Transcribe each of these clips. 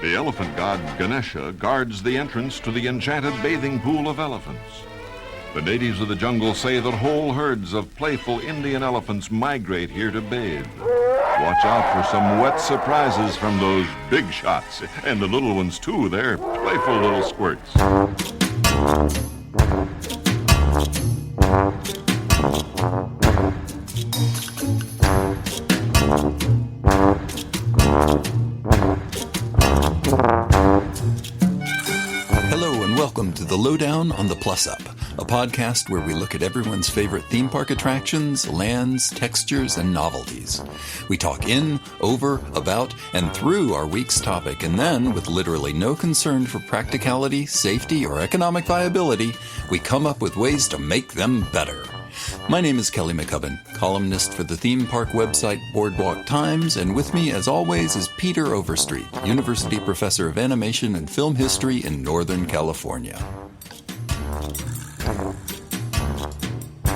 The elephant god Ganesha guards the entrance to the enchanted bathing pool of elephants. The natives of the jungle say that whole herds of playful Indian elephants migrate here to bathe. Watch out for some wet surprises from those big shots. And the little ones, too. They're playful little squirts. Hello and welcome to The Lowdown on the Plus Up, a podcast where we look at everyone's favorite theme park attractions, lands, textures, and novelties. We talk in, over, about, and through our week's topic, and then, with literally no concern for practicality, safety, or economic viability, we come up with ways to make them better. My name is Kelly McCubbin, columnist for the theme park website Boardwalk Times, and with me, as always, is Peter Overstreet, University Professor of Animation and Film History in Northern California.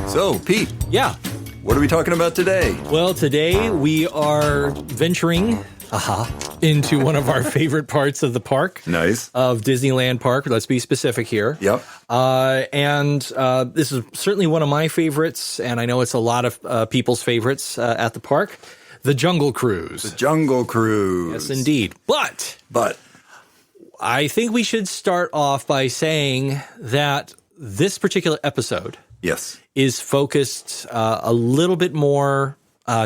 So, Pete. Yeah. What are we talking about today? Well, today we are venturing into one of our favorite parts of the park. Nice. Of Disneyland Park. Let's be specific here. Yep. And this is certainly one of my favorites, and I know it's a lot of people's favorites at the park. The Jungle Cruise. The Jungle Cruise. Yes, indeed. But I think we should start off by saying that this particular episode is focused a little bit more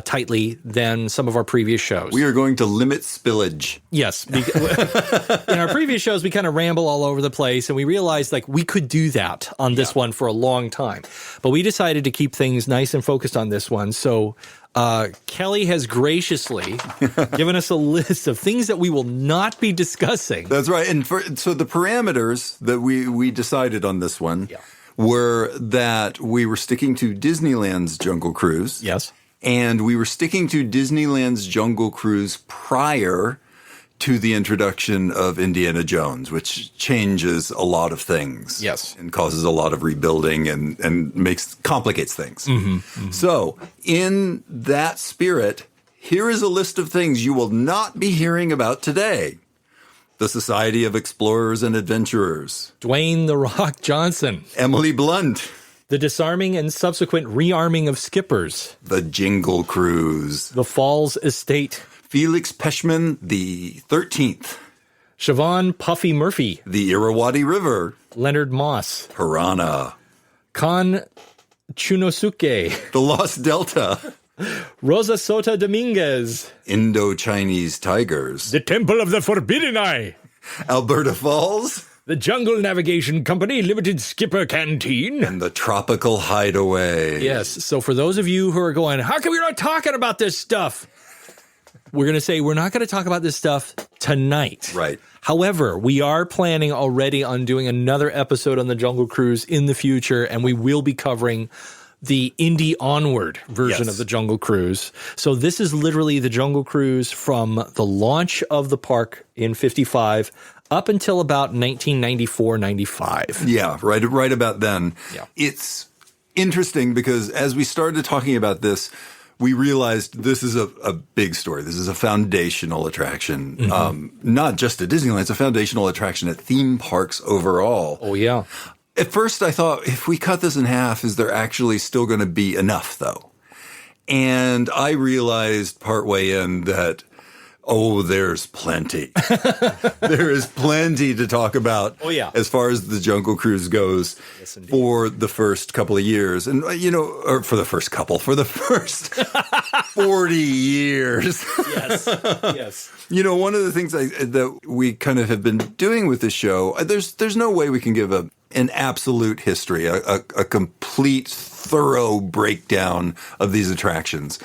tightly than some of our previous shows. We are going to limit spillage. Yes. In our previous shows, we kind of ramble all over the place, and we realized like we could do that on this one for a long time. But we decided to keep things nice and focused on this one. So Kelly has graciously given us a list of things that we will not be discussing. That's right. And so the parameters that we decided on this one were that we were sticking to Disneyland's Jungle Cruise. Yes. And we were sticking to Disneyland's Jungle Cruise prior to the introduction of Indiana Jones, which changes a lot of things. Yes. And causes a lot of rebuilding and complicates things. Mm-hmm, mm-hmm. So in that spirit, here is a list of things you will not be hearing about today. The Society of Explorers and Adventurers. Dwayne "The Rock" Johnson. Emily Blunt. The disarming and subsequent rearming of skippers. The Jingle Cruise. The Falls Estate. Felix Peshman, the 13th. Siobhan "Puffy" Murphy. The Irrawaddy River. Leonard Moss. Piranha. Kan Chunosuke. The Lost Delta. Rosa Sota Dominguez. Indo-Chinese Tigers. The Temple of the Forbidden Eye. Alberta Falls. The Jungle Navigation Company Limited Skipper Canteen. And the Tropical Hideaway. Yes. So for those of you who are going, how come you're not talking about this stuff? We're going to say we're not going to talk about this stuff tonight. Right. However, we are planning already on doing another episode on the Jungle Cruise in the future, and we will be covering the Indy Onward version of the Jungle Cruise. So this is literally the Jungle Cruise from the launch of the park in 55 up until about 1994-95. Yeah, right about then. Yeah. It's interesting because as we started talking about this, we realized this is a big story. This is a foundational attraction, not just at Disneyland. It's a foundational attraction at theme parks overall. Oh, yeah. At first, I thought, if we cut this in half, is there actually still going to be enough, though? And I realized partway in that, there's plenty. There is plenty to talk about as far as the Jungle Cruise goes for the first couple of years. And, or for the first 40 years. Yes. One of the things that we kind of have been doing with this show, there's no way we can give an absolute history, a complete, thorough breakdown of these attractions.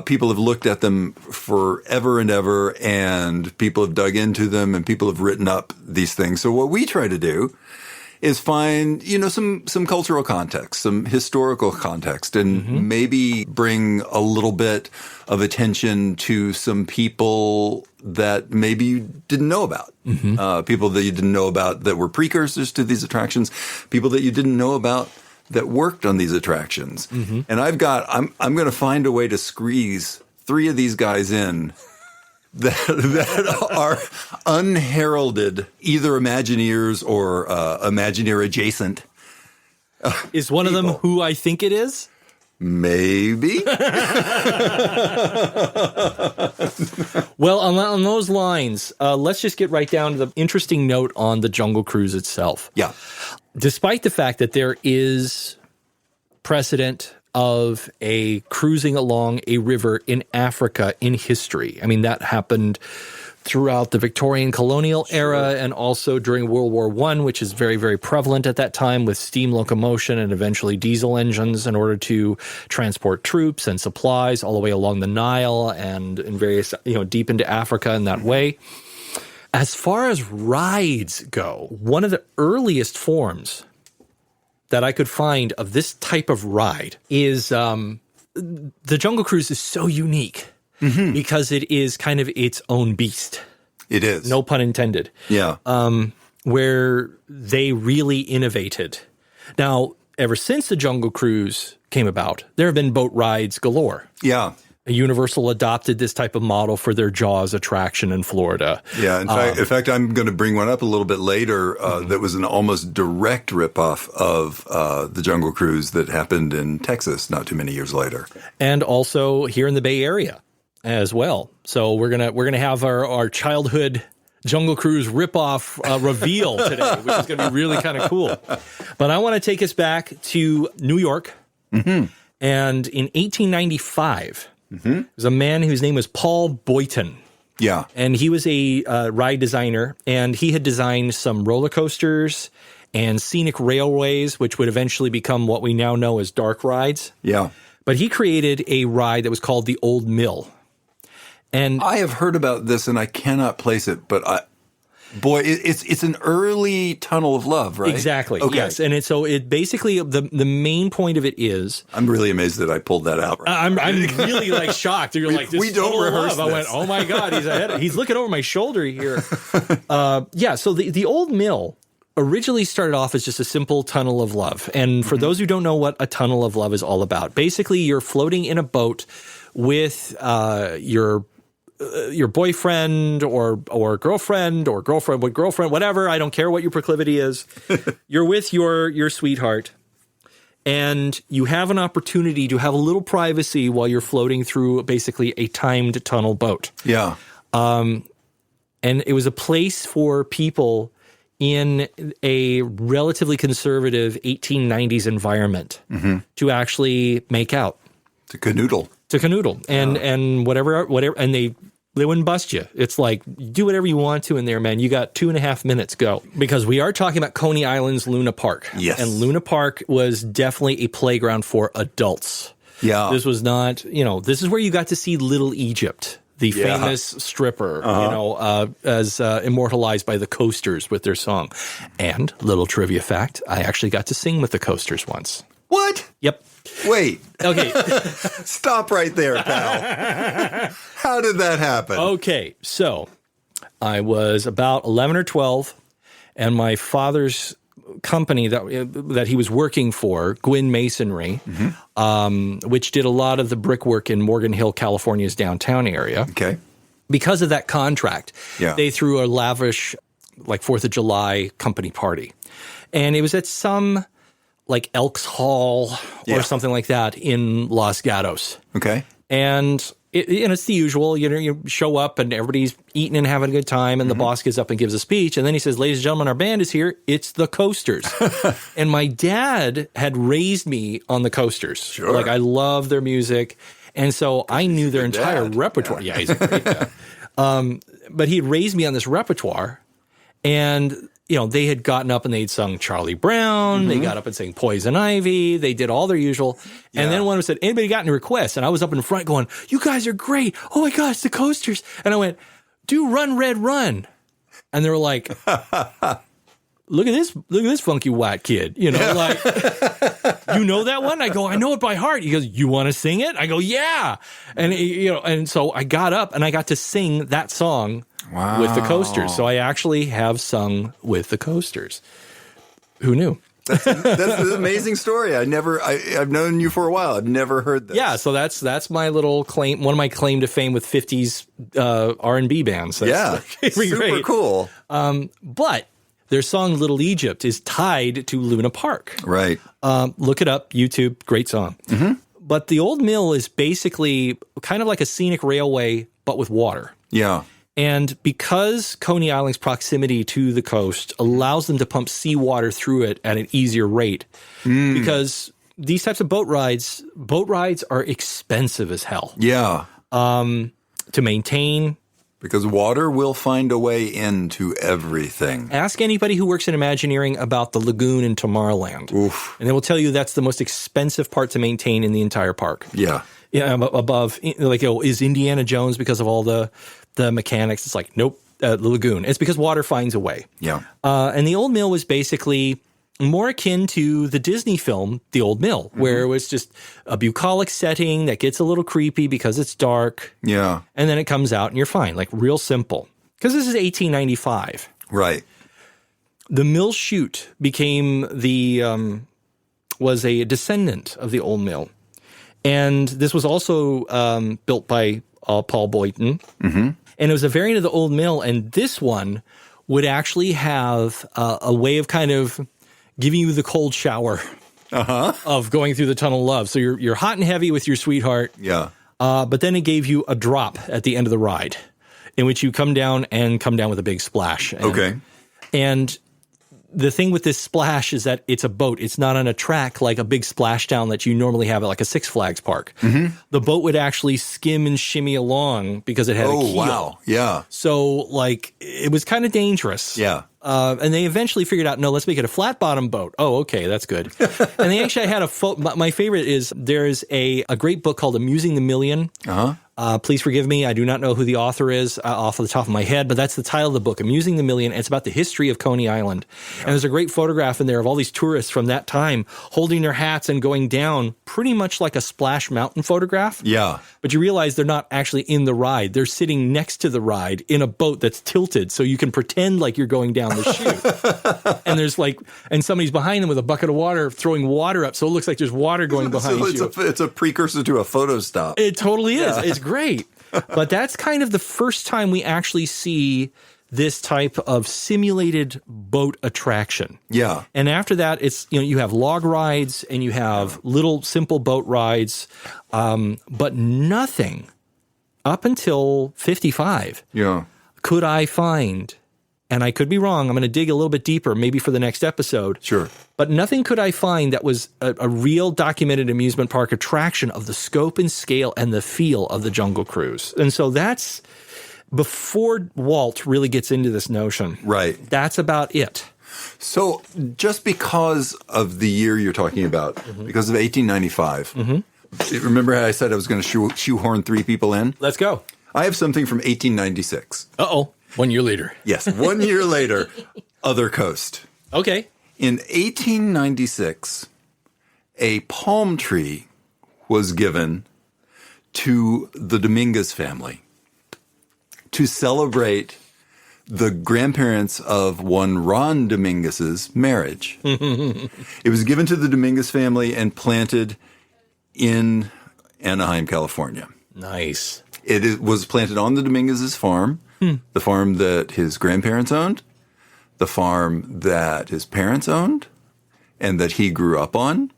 People have looked at them forever and ever, and people have dug into them, and people have written up these things. So what we try to do is find, some cultural context, some historical context, and maybe bring a little bit of attention to some people that maybe you didn't know about. People that you didn't know about that were precursors to these attractions, people that you didn't know about that worked on these attractions. And I'm going to find a way to squeeze 3 of these guys in that are unheralded, either Imagineers or Imagineer adjacent. Is one of them who I think it is? Maybe. Well, on those lines, let's just get right down to the interesting note on the Jungle Cruise itself. Yeah. Despite the fact that there is precedent of a cruising along a river in Africa in history. I mean, that happened throughout the Victorian colonial era and also during World War I, which is very, very prevalent at that time with steam locomotion and eventually diesel engines in order to transport troops and supplies all the way along the Nile and in various, deep into Africa in that way. As far as rides go, one of the earliest forms that I could find of this type of ride is the Jungle Cruise is so unique because it is kind of its own beast. It is. No pun intended. Yeah. Where they really innovated. Now, ever since the Jungle Cruise came about, there have been boat rides galore. Yeah. Universal adopted this type of model for their Jaws attraction in Florida. Yeah, in fact, I'm going to bring one up a little bit later that was an almost direct ripoff of the Jungle Cruise that happened in Texas not too many years later. And also here in the Bay Area as well. So we're gonna have our childhood Jungle Cruise ripoff reveal today, which is going to be really kind of cool. But I want to take us back to New York. And in 1895... There's a man whose name was Paul Boyton. Yeah. And he was a ride designer, and he had designed some roller coasters and scenic railways, which would eventually become what we now know as dark rides. Yeah. But he created a ride that was called the Old Mill. And I have heard about this, and I cannot place it, but it's an early tunnel of love, right? Exactly. Okay. Yes. And it basically the main point of it is. I'm really amazed that I pulled that out. Right? I'm really like shocked. You're like, this we don't tunnel of rehearse love. I went, oh my God, he's ahead. He's looking over my shoulder here. So the Old Mill originally started off as just a simple tunnel of love. And for those who don't know what a tunnel of love is all about, basically you're floating in a boat with your boyfriend or girlfriend or girlfriend with girlfriend, whatever. I don't care what your proclivity is. You're with your sweetheart, and you have an opportunity to have a little privacy while you're floating through basically a timed tunnel boat. Yeah. And it was a place for people in a relatively conservative 1890s environment to actually make out. To canoodle. And whatever, and they wouldn't bust you. It's like, do whatever you want to in there, man. You got 2.5 minutes, go. Because we are talking about Coney Island's Luna Park. Yes. And Luna Park was definitely a playground for adults. Yeah. This was not, this is where you got to see Little Egypt, the famous stripper, as immortalized by the Coasters with their song. And little trivia fact, I actually got to sing with the Coasters once. What? Yep. Wait. Okay. Stop right there, pal. How did that happen? Okay. So I was about 11 or 12, and my father's company that he was working for, Gwynn Masonry, which did a lot of the brickwork in Morgan Hill, California's downtown area. Okay. Because of that contract, Yeah. they threw a lavish, 4th of July company party. And it was at some Elks Hall or something like that in Los Gatos. Okay. And it's the usual, you show up and everybody's eating and having a good time, and the boss gets up and gives a speech, and then he says, ladies and gentlemen, our band is here. It's the Coasters. And my dad had raised me on the Coasters. Sure. I love their music. And so I knew their entire dad. repertoire. Yeah, he's a great dad. But he had raised me on this repertoire, and they had gotten up and they'd sung Charlie Brown. They got up and sang Poison Ivy. They did all their usual. Yeah. And then one of them said, anybody got any requests? And I was up in front going, you guys are great. Oh my gosh, the Coasters. And I went, do Run, Red, Run. And they were like, look at this funky white kid. You know that one? I go, I know it by heart. He goes, you want to sing it? I go, yeah. And and so I got up and I got to sing that song with the Coasters. So I actually have sung with the Coasters. Who knew? That's an amazing story. I've known you for a while. I've never heard this. Yeah, so that's my little claim, one of my claim to fame with 50s R&B bands. That's super great. cool. But their song Little Egypt is tied to Luna Park. Right. Look it up, YouTube, great song. Mm-hmm. But the old mill is basically kind of like a scenic railway, but with water. Yeah. And because Coney Island's proximity to the coast allows them to pump seawater through it at an easier rate, because these types of boat rides are expensive as hell. Yeah. To maintain. Because water will find a way into everything. Ask anybody who works in Imagineering about the lagoon in Tomorrowland. Oof. And they will tell you that's the most expensive part to maintain in the entire park. Yeah. Yeah, above, like, is Indiana Jones because of all the mechanics? It's like, nope, the lagoon. It's because water finds a way. Yeah. And the old mill was basically more akin to the Disney film, The Old Mill, where it was just a bucolic setting that gets a little creepy because it's dark. Yeah. And then it comes out and you're fine, like real simple. Because this is 1895. Right. The mill chute became was a descendant of the old mill. And this was also built by Paul Boynton. Mm-hmm. And it was a variant of the old mill. And this one would actually have a way of kind of giving you the cold shower of going through the tunnel of love. So you're hot and heavy with your sweetheart. Yeah. But then it gave you a drop at the end of the ride in which you come down with a big splash. And the thing with this splash is that it's a boat. It's not on a track like a big splashdown that you normally have at like a Six Flags park. Mm-hmm. The boat would actually skim and shimmy along because it had a keel. Wow. Yeah. So, like, it was kind of dangerous. Yeah. And they eventually figured out, no, let's make it a flat bottom boat. Oh, okay, that's good. And they actually had my favorite is there's a great book called Amusing the Million. Please forgive me, I do not know who the author is off the top of my head, but that's the title of the book, Amusing the Million. It's about the history of Coney Island. Yeah. And there's a great photograph in there of all these tourists from that time holding their hats and going down pretty much like a Splash Mountain photograph. Yeah. But you realize they're not actually in the ride. They're sitting next to the ride in a boat that's tilted so you can pretend like you're going down the chute. And there's and somebody's behind them with a bucket of water throwing water up so it looks like there's water going behind you. It's a precursor to a photo stop. It totally is. Yeah. It's great. But that's kind of the first time we actually see this type of simulated boat attraction. Yeah. And after that, it's, you have log rides and you have little simple boat rides, but nothing up until 55 could I find, and I could be wrong, I'm going to dig a little bit deeper, maybe for the next episode. Sure. But nothing could I find that was a real documented amusement park attraction of the scope and scale and the feel of the Jungle Cruise. And so that's before Walt really gets into this notion. Right. That's about it. So just because of the year you're talking about, because of 1895, remember how I said I was going to shoehorn three people in? Let's go. I have something from 1896. Uh-oh. 1 year later. Yes, 1 year later, other coast. Okay. In 1896, a palm tree was given to the Dominguez family to celebrate the grandparents of one Ron Dominguez's marriage. It was given to the Dominguez family and planted in Anaheim, California. Nice. It was planted on the Dominguez's farm, the farm that his grandparents owned, the farm that his parents owned, and that he grew up on,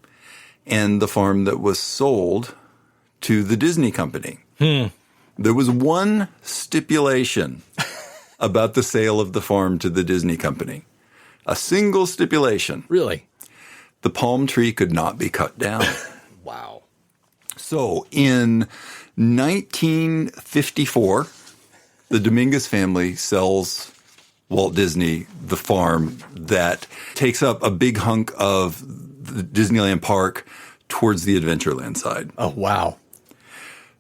and the farm that was sold to the Disney company. There was one stipulation about the sale of the farm to the Disney company. A single stipulation. Really? The palm tree could not be cut down. Wow. So in 1954, the Dominguez family sells Walt Disney the farm that takes up a big hunk of the Disneyland Park towards the Adventureland side. Oh, wow.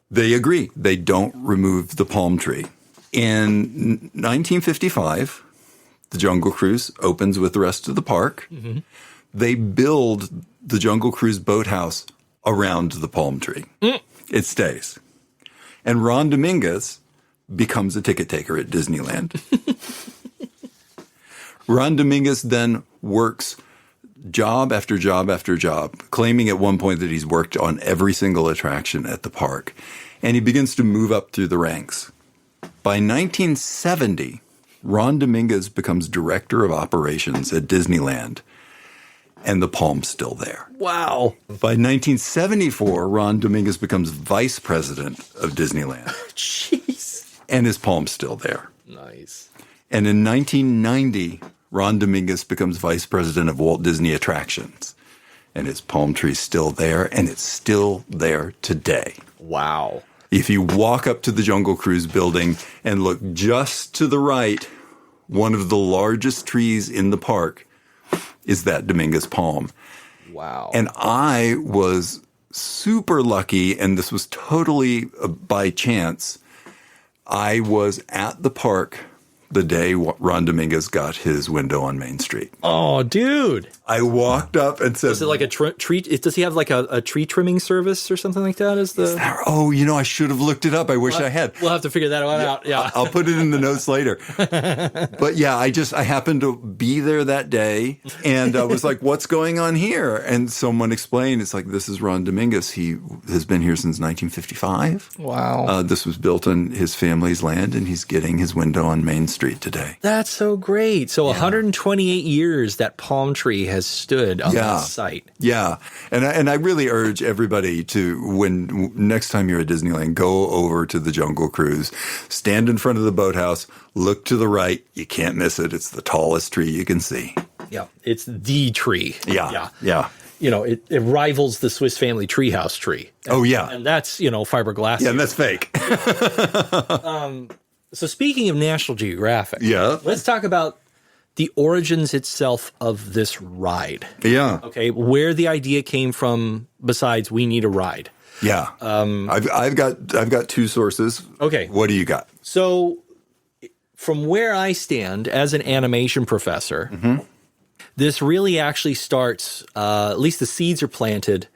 They agree. They don't remove the palm tree. In 1955, the Jungle Cruise opens with the rest of the park. They build the Jungle Cruise boathouse around the palm tree. It stays. And Ron Dominguez becomes a ticket taker at Disneyland. Ron Dominguez then works job after job after job, claiming at one point that he's worked on every single attraction at the park. And he begins to move up through the ranks. By 1970, Ron Dominguez becomes director of operations at Disneyland, and the palm's still there. Wow. By 1974, Ron Dominguez becomes vice president of Disneyland. Jeez. And his palm's still there. Nice. And in 1990, Ron Dominguez becomes vice president of Walt Disney Attractions. And his palm tree's still there, and it's still there today. Wow. If you walk up to the Jungle Cruise building and look just to the right, one of the largest trees in the park is that Dominguez palm. Wow. And I was super lucky, and this was totally by chance. I was at the park the day Ron Dominguez got his window on Main Street. Oh, dude. I walked up and said... Is it like a tree? Does he have like a tree trimming service or something like that? Oh, I should have looked it up. I wish I had. We'll have to figure that one out. Yeah. I'll put it in the notes later. But yeah, I happened to be there that day, and I was like, what's going on here? And someone explained, it's like, this is Ron Dominguez. He has been here since 1955. Wow. This was built on his family's land, and he's getting his window on Main Street today. That's so great. So 128 years that palm tree has stood on that site. Yeah. And I really urge everybody to, when next time you're at Disneyland, go over to the Jungle Cruise, stand in front of the boathouse, look to the right. You can't miss it. It's the tallest tree you can see. Yeah. It's the tree. Yeah. It rivals the Swiss Family Treehouse tree. And that's, fiberglass. Yeah, and that's fake. So speaking of National Geographic, let's talk about the origins itself of this ride. Yeah. Okay, where the idea came from besides we need a ride. Yeah. I've got two sources. Okay. What do you got? So from where I stand as an animation professor, this really actually starts, at least the seeds are planted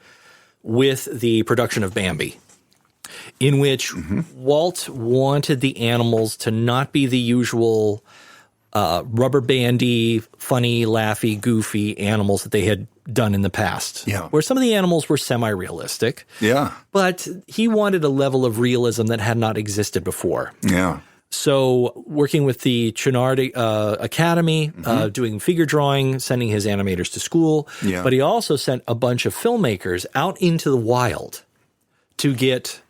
with the production of Bambi, in which Walt wanted the animals to not be the usual rubber bandy, funny, laughy, goofy animals that they had done in the past. Yeah. Where some of the animals were semi-realistic. Yeah. But he wanted a level of realism that had not existed before. Yeah. So working with the Chouinard Academy, doing figure drawing, sending his animators to school. Yeah. But he also sent a bunch of filmmakers out into the wild to get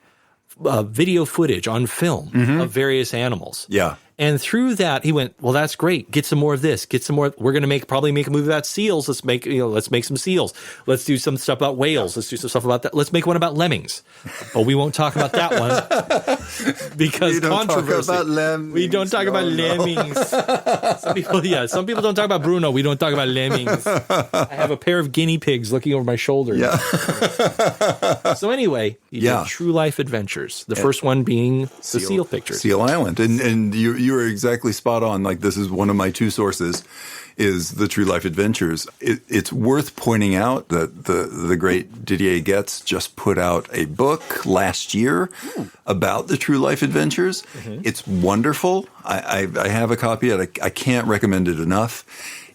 video footage on film of various animals. Yeah. And through that, he went, well, that's great. Get some more of this. Get some more. We're going to probably make a movie about seals. Let's make some seals. Let's do some stuff about whales. Let's do some stuff about that. Let's make one about lemmings. But we won't talk about that one because controversy. We don't talk about lemmings. Some people don't talk about Bruno. We don't talk about lemmings. I have a pair of guinea pigs looking over my shoulder. Yeah. So anyway, he did True Life Adventures. The first one being the seal pictures. Seal Island. And you are exactly spot on. Like, this is one of my two sources, is the True Life Adventures. It's worth pointing out that the great Didier Getz just put out a book last year about the True Life Adventures. It's wonderful. I have a copy of it. I can't recommend it enough.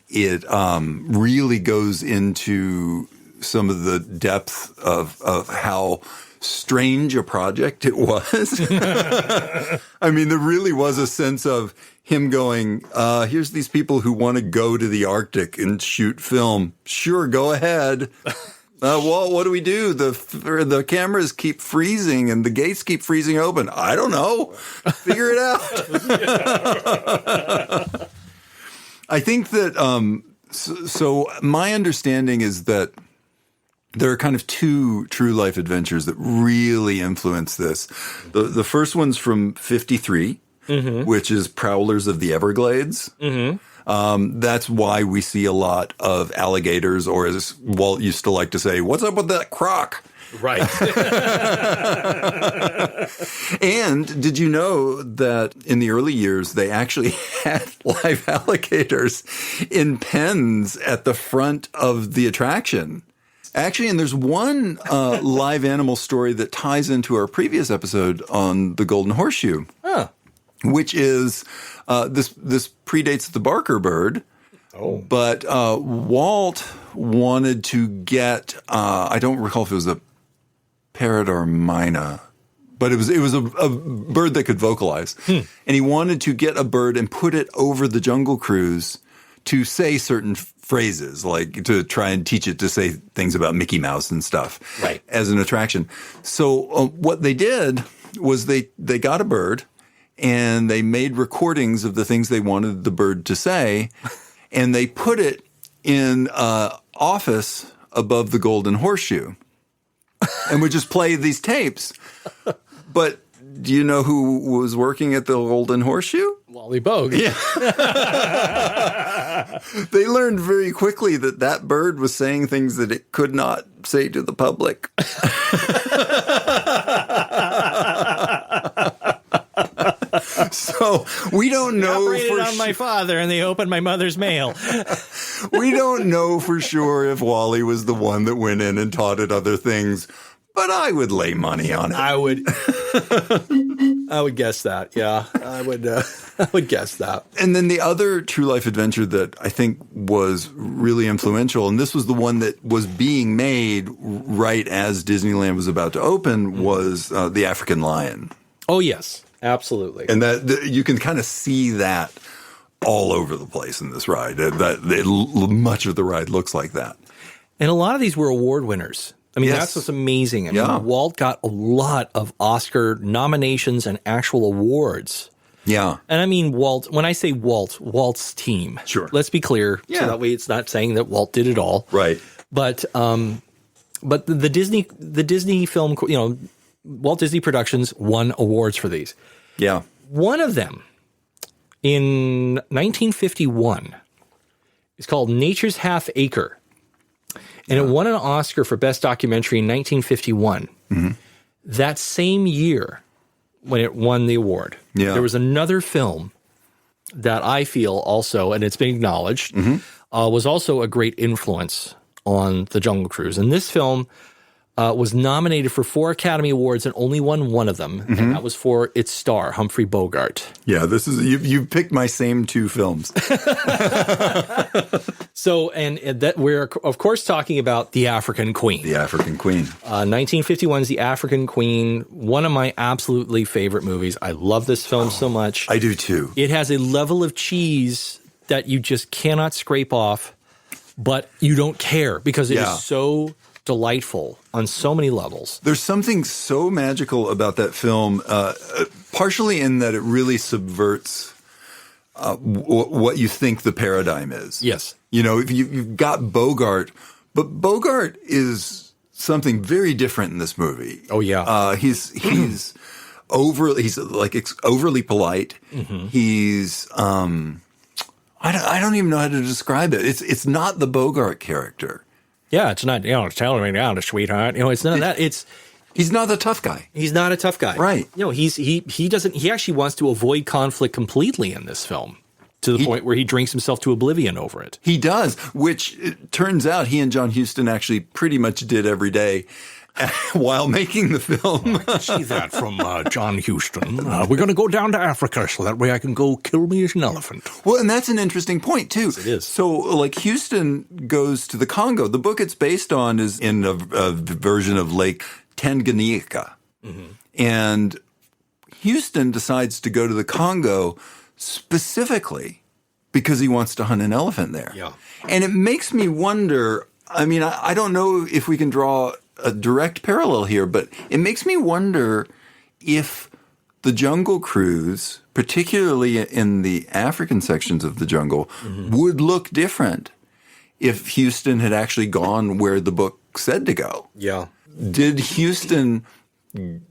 It really goes into some of the depth of how strange a project it was. I mean, there really was a sense of him going, here's these people who want to go to the Arctic and shoot film. Sure, go ahead. Well, what do we do? The cameras keep freezing and the gates keep freezing open. I don't know. Figure it out. I think that, so my understanding is that there are kind of two True Life Adventures that really influence this. The first one's from 1953, which is Prowlers of the Everglades. That's why we see a lot of alligators, or as Walt used to like to say, what's up with that croc? Right. And did you know that in the early years, they actually had live alligators in pens at the front of the attraction? Actually, and there's one live animal story that ties into our previous episode on the Golden Horseshoe, which is this predates the Barker bird. But Walt wanted to get, I don't recall if it was a parrot or a myna, but it was a bird that could vocalize. And he wanted to get a bird and put it over the Jungle Cruise to say certain phrases, like to try and teach it to say things about Mickey Mouse and stuff as an attraction. So what they did was they got a bird and they made recordings of the things they wanted the bird to say, and they put it in an office above the Golden Horseshoe and would just play these tapes. But do you know who was working at the Golden Horseshoe? Wally Bogue. Yeah. They learned very quickly that bird was saying things that it could not say to the public. So we don't know. Operated on my father, and they opened my mother's mail. We don't know for sure if Wally was the one that went in and taught it other things, but I would lay money on it. I would guess that. Yeah, I would guess that. And then the other true life adventure that I think was really influential, and this was the one that was being made right as Disneyland was about to open, was The African Lion. Oh, yes, absolutely. And that you can kind of see that all over the place in this ride. Much of the ride looks like that. And a lot of these were award winners. I mean, Yes. that's what's amazing. I mean, Walt got a lot of Oscar nominations and actual awards. Yeah. And I mean Walt, when I say Walt, Walt's team. Sure. Let's be clear. Yeah. So that way it's not saying that Walt did it all. Right. But the Disney film, Walt Disney Productions won awards for these. Yeah. One of them in 1951 is called Nature's Half Acre. And it won an Oscar for Best Documentary in 1951. Mm-hmm. That same year, when it won the award, there was another film that I feel also, and it's been acknowledged, was also a great influence on the Jungle Cruise. And this film was nominated for 4 Academy Awards and only won one of them, and that was for its star, Humphrey Bogart. Yeah, this is you picked my same 2 films. So, and that we're of course talking about The African Queen. The African Queen. 1951's The African Queen, one of my absolutely favorite movies. I love this film so much. I do too. It has a level of cheese that you just cannot scrape off, but you don't care because it is so delightful on so many levels. There's something so magical about that film, partially in that it really subverts what you think the paradigm is. Yes. You know, you've got Bogart, but Bogart is something very different in this movie. Oh, yeah. He's overly polite. Mm-hmm. He's I don't even know how to describe it. It's not the Bogart character. Yeah, it's not, telling me down, sweetheart. It's none of that. He's not the tough guy. He's not a tough guy. Right. He actually wants to avoid conflict completely in this film to the point where he drinks himself to oblivion over it. He does, which it turns out he and John Huston actually pretty much did every day while making the film. I can see that from John Huston. We're going to go down to Africa so that way I can go kill me as an elephant. Well, and that's an interesting point, too. Yes, it is. So, like, Huston goes to the Congo. The book it's based on is in a version of Lake Tanganyika. Mm-hmm. And Huston decides to go to the Congo specifically because he wants to hunt an elephant there. Yeah. And it makes me wonder, I mean, I don't know if we can draw a direct parallel here, but it makes me wonder if the Jungle Cruise, particularly in the African sections of the jungle, would look different if Huston had actually gone where the book said to go. Yeah. Did Huston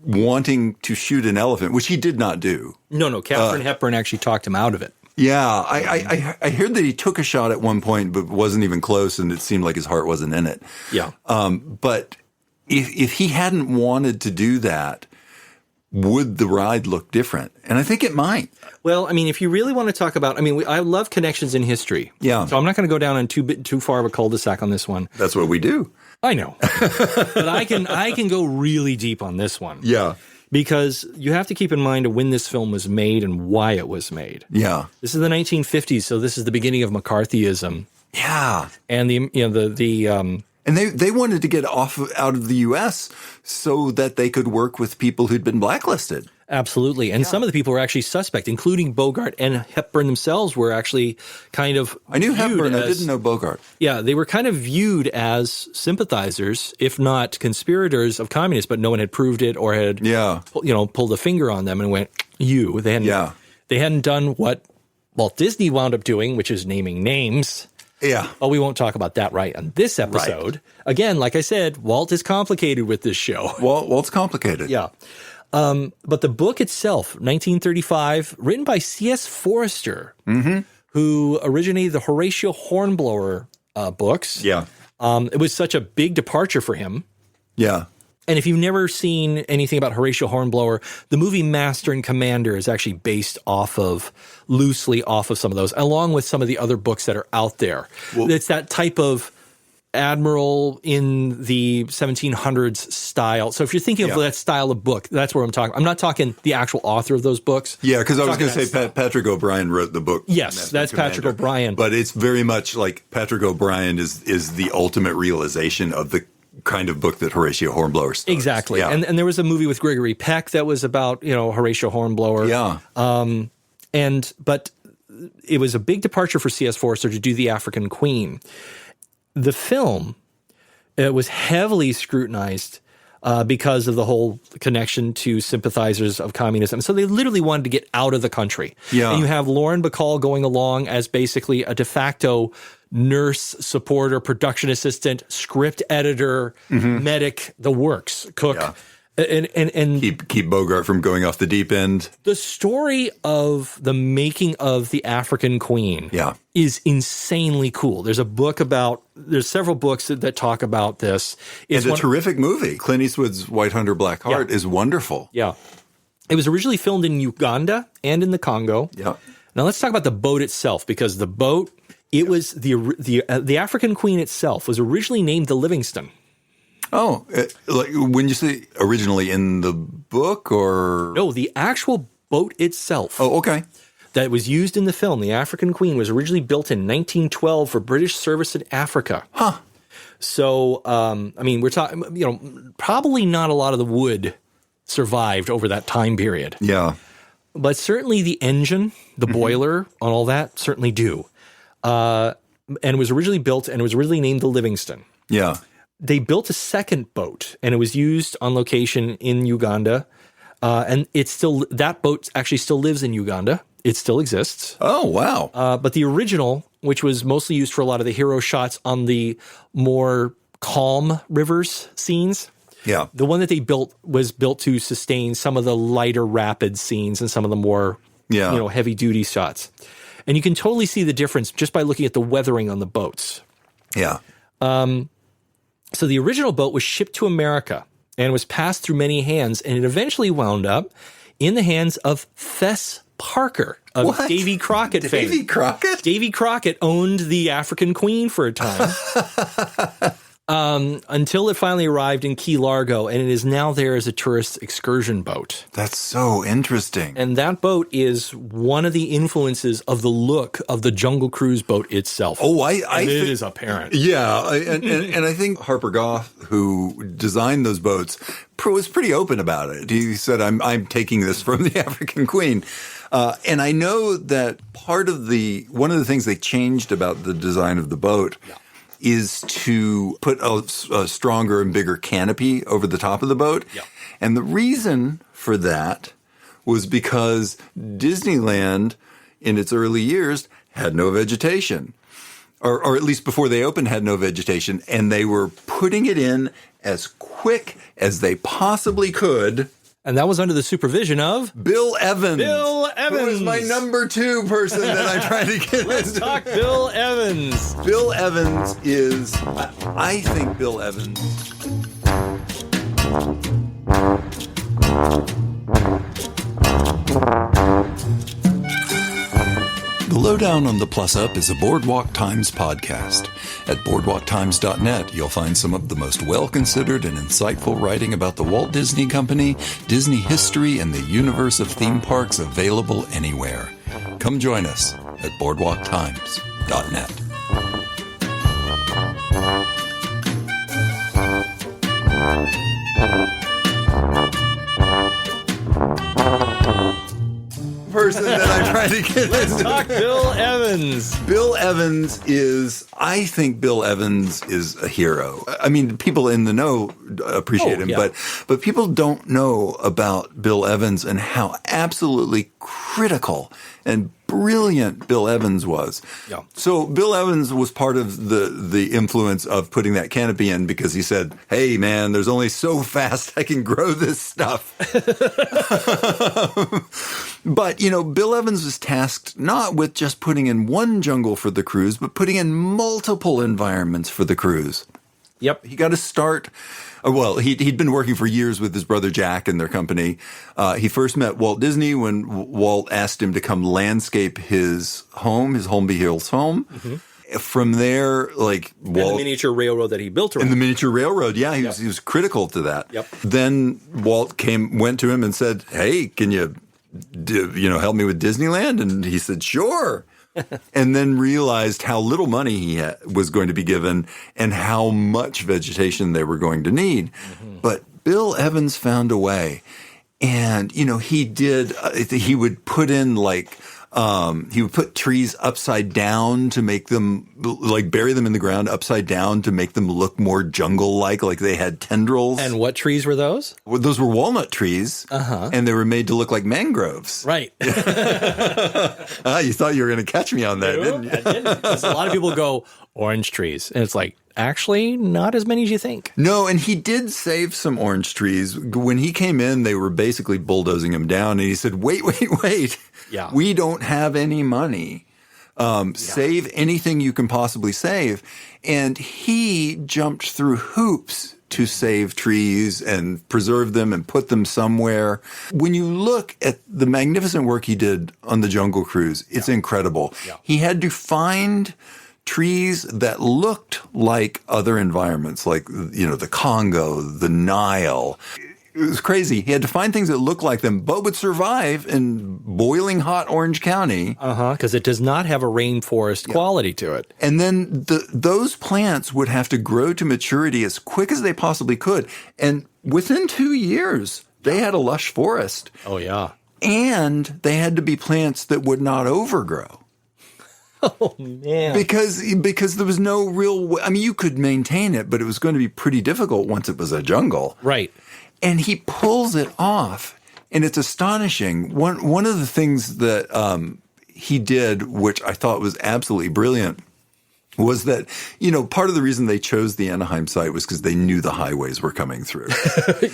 wanting to shoot an elephant, which he did not do? No. Katharine Hepburn actually talked him out of it. Yeah, I heard that he took a shot at one point, but wasn't even close, and it seemed like his heart wasn't in it. Yeah. But if he hadn't wanted to do that, would the ride look different? And I think it might. Well, I mean, if you really want to talk about, I love connections in history. Yeah. So I'm not going to go down on too far of a cul-de-sac on this one. That's what we do. I know. But I can go really deep on this one. Yeah. Because you have to keep in mind when this film was made and why it was made. Yeah. This is the 1950s, so this is the beginning of McCarthyism Yeah. And And they wanted to get out of the U.S. so that they could work with people who'd been blacklisted. Absolutely. And some of the people were actually suspect, including Bogart and Hepburn themselves were actually kind of I knew Hepburn, I didn't know Bogart. Yeah, they were kind of viewed as sympathizers, if not conspirators of communists, but no one had proved it or had pulled a finger on them and went, you. They hadn't done what Walt Disney wound up doing, which is naming names. Yeah. But we won't talk about that on this episode. Right. Again, like I said, Walt is complicated with this show. Walt's complicated. Yeah. But the book itself, 1935, written by C.S. Forester, who originated the Horatio Hornblower books. Yeah. It was such a big departure for him. Yeah. And if you've never seen anything about Horatio Hornblower, the movie Master and Commander is actually based loosely off of some of those, along with some of the other books that are out there. Well, it's that type of admiral in the 1700s style. So if you're thinking of that style of book, that's where I'm talking. I'm not talking the actual author of those books. Yeah, because I was going to say Patrick O'Brien wrote the book. Yes, that's Patrick O'Brien. But it's very much like Patrick O'Brien is the ultimate realization of the kind of book that Horatio Hornblower starts. Exactly. Yeah. And there was a movie with Gregory Peck that was about, Horatio Hornblower. Yeah. But it was a big departure for C.S. Forester to do The African Queen. The film, it was heavily scrutinized because of the whole connection to sympathizers of communism. So they literally wanted to get out of the country. Yeah. And you have Lauren Bacall going along as basically a de facto nurse, supporter, production assistant, script editor, medic, the works, cook. Yeah. And keep Bogart from going off the deep end. The story of the making of The African Queen is insanely cool. There's several books that talk about this. It's a terrific movie. Clint Eastwood's White Hunter Black Heart is wonderful. Yeah. It was originally filmed in Uganda and in the Congo. Yeah. Now let's talk about the boat itself, because the boat, was the African Queen itself was originally named the Livingston. Oh, like when you say originally in the book, or no, the actual boat itself. Oh, okay. That was used in the film. The African Queen was originally built in 1912 for British service in Africa. Huh. So, we're talking, probably not a lot of the wood survived over that time period. Yeah. But certainly the engine, the boiler, and all that certainly do. And it was originally built, and it was originally named the Livingston. Yeah. They built a second boat, and it was used on location in Uganda. And that boat actually still lives in Uganda. It still exists. Oh, wow. But the original, which was mostly used for a lot of the hero shots on the more calm rivers scenes. Yeah. The one that they built was built to sustain some of the lighter rapid scenes and some of the more, heavy duty shots. And you can totally see the difference just by looking at the weathering on the boats. Yeah. So the original boat was shipped to America and was passed through many hands, and it eventually wound up in the hands of Fess Parker of Davy Crockett fame. Davy Crockett? Davy Crockett owned the African Queen for a time. Until it finally arrived in Key Largo, and it is now there as a tourist excursion boat. That's so interesting. And that boat is one of the influences of the look of the Jungle Cruise boat itself. Oh, it is apparent. Yeah, and I think Harper Goff, who designed those boats, was pretty open about it. He said, I'm taking this from the African Queen. And I know that one of the things they changed about the design of the boat is to put a stronger and bigger canopy over the top of the boat. Yeah. And the reason for that was because Disneyland, in its early years, had no vegetation. Or at least before they opened, had no vegetation. And they were putting it in as quick as they possibly could. And that was under the supervision of Bill Evans. Bill Evans. Who was my number 2 person that I tried to get Let's talk Bill Evans. Bill Evans is, I think Bill Evans. The Lowdown on the Plus Up is a Boardwalk Times podcast. At boardwalktimes.net, you'll find some of the most well-considered and insightful writing about the Walt Disney Company, Disney history, and the universe of theme parks available anywhere. Come join us at boardwalktimes.net. Person that I'm trying to get into. Talk Bill Evans. Bill Evans I think Bill Evans is a hero. I mean, people in the know appreciate him, yeah. but people don't know about Bill Evans and how absolutely critical and brilliant Bill Evans was. Yeah. So Bill Evans was part of the influence of putting that canopy in because he said, hey, man, there's only so fast I can grow this stuff. But, Bill Evans was tasked not with just putting in one jungle for the cruise, but putting in multiple environments for the cruise. Yep. He got to start. Well, he'd been working for years with his brother Jack and their company. He first met Walt Disney when Walt asked him to come landscape his Holmby Hills home. Mm-hmm. From there, Walt, the miniature railroad that he built around. And the miniature railroad, yeah, he was critical to that. Yep. Then Walt went to him and said, hey, can you help me with Disneyland? And he said, sure. And then realized how little money he was going to be given and how much vegetation they were going to need. Mm-hmm. But Bill Evans found a way. And, he would put in he would put trees upside down to make them bury them in the ground upside down to make them look more jungle-like they had tendrils. And what trees were those? Well, those were walnut trees, and they were made to look like mangroves. Right. You thought you were going to catch me on that, didn't you? I didn't. Because a lot of people go orange trees, and it's actually not as many as you think. No, and he did save some orange trees. When he came in, they were basically bulldozing them down, and he said, wait. Yeah. We don't have any money. Save anything you can possibly save. And he jumped through hoops to save trees and preserve them and put them somewhere. When you look at the magnificent work he did on the Jungle Cruise, it's incredible. Yeah. He had to find trees that looked like other environments, the Congo, the Nile. It was crazy. He had to find things that looked like them, but would survive in boiling hot Orange County. Because it does not have a rainforest quality to it. And then those plants would have to grow to maturity as quick as they possibly could. And within 2 years, they had a lush forest. Oh, yeah. And they had to be plants that would not overgrow. Oh, man. Because there was no real way. I mean, you could maintain it, but it was going to be pretty difficult once it was a jungle. Right. And he pulls it off, and it's astonishing. One of the things that he did, which I thought was absolutely brilliant, was that, part of the reason they chose the Anaheim site was because they knew the highways were coming through.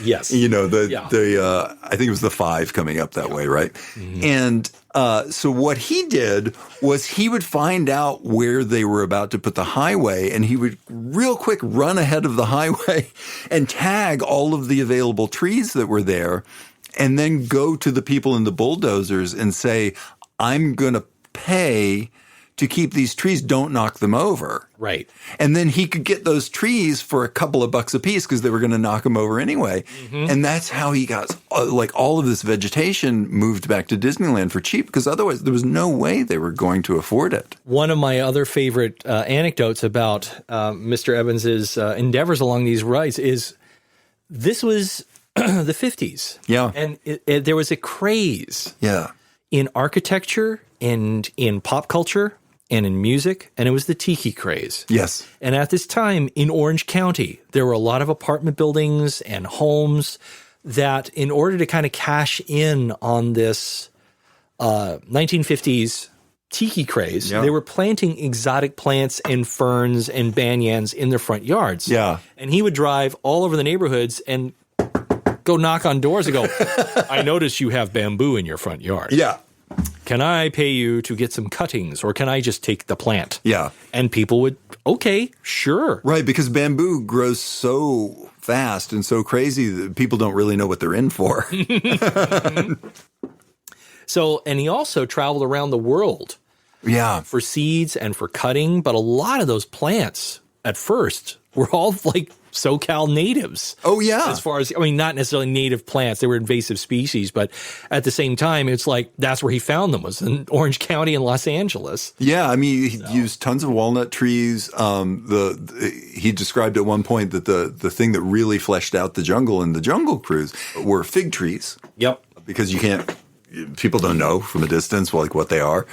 Yes. I think it was the 5 coming up that way, right? Mm-hmm. And so what he did was he would find out where they were about to put the highway, and he would real quick run ahead of the highway and tag all of the available trees that were there, and then go to the people in the bulldozers and say, I'm going to pay to keep these trees, don't knock them over. Right. And then he could get those trees for a couple of bucks a piece because they were going to knock them over anyway. Mm-hmm. And that's how he got all of this vegetation moved back to Disneyland for cheap, because otherwise there was no way they were going to afford it. One of my other favorite anecdotes about Mr. Evans's endeavors along these rides is this was the 50s. Yeah. And there was a craze in architecture and in pop culture and in music, and it was the tiki craze. Yes. And at this time in Orange County, there were a lot of apartment buildings and homes that, in order to kind of cash in on this 1950s tiki craze, they were planting exotic plants and ferns and banyans in their front yards. Yeah. And he would drive all over the neighborhoods and go knock on doors and go, I notice you have bamboo in your front yard. Yeah. Can I pay you to get some cuttings, or can I just take the plant? Yeah. And people would, okay, sure. Right, because bamboo grows so fast and so crazy that people don't really know what they're in for. So, and he also traveled around the world. Yeah. For seeds and for cutting, but a lot of those plants at first were all like SoCal natives. Oh, yeah. As far as, I mean, not necessarily native plants. They were invasive species, but at the same time, it's like that's where he found them, was in Orange County and Los Angeles. Yeah, I mean, he used tons of walnut trees. He described at one point that the thing that really fleshed out the jungle in the Jungle Cruise were fig trees. Yep. Because people don't know from a distance like what they are.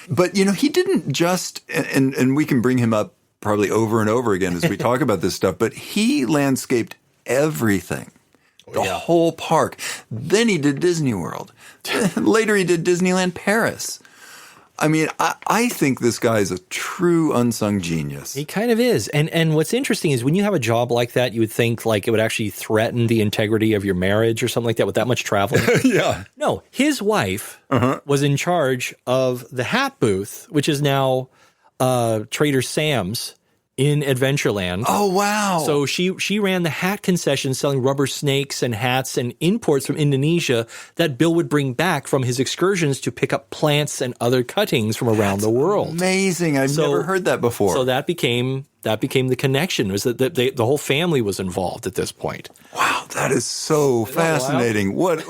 But, he didn't just, and we can bring him up probably over and over again as we talk about this stuff, but he landscaped everything, the whole park. Then he did Disney World. Later he did Disneyland Paris. I mean, I think this guy is a true unsung genius. He kind of is. And what's interesting is when you have a job like that, you would think like it would actually threaten the integrity of your marriage or something like that with that much traveling. Yeah. No, his wife was in charge of the hat booth, which is now Trader Sam's in Adventureland. Oh, wow. So she ran the hat concession selling rubber snakes and hats and imports from Indonesia that Bill would bring back from his excursions to pick up plants and other cuttings from around the world. Amazing. I've never heard that before. So that became the connection, was that the whole family was involved at this point. Wow, that is so fascinating. What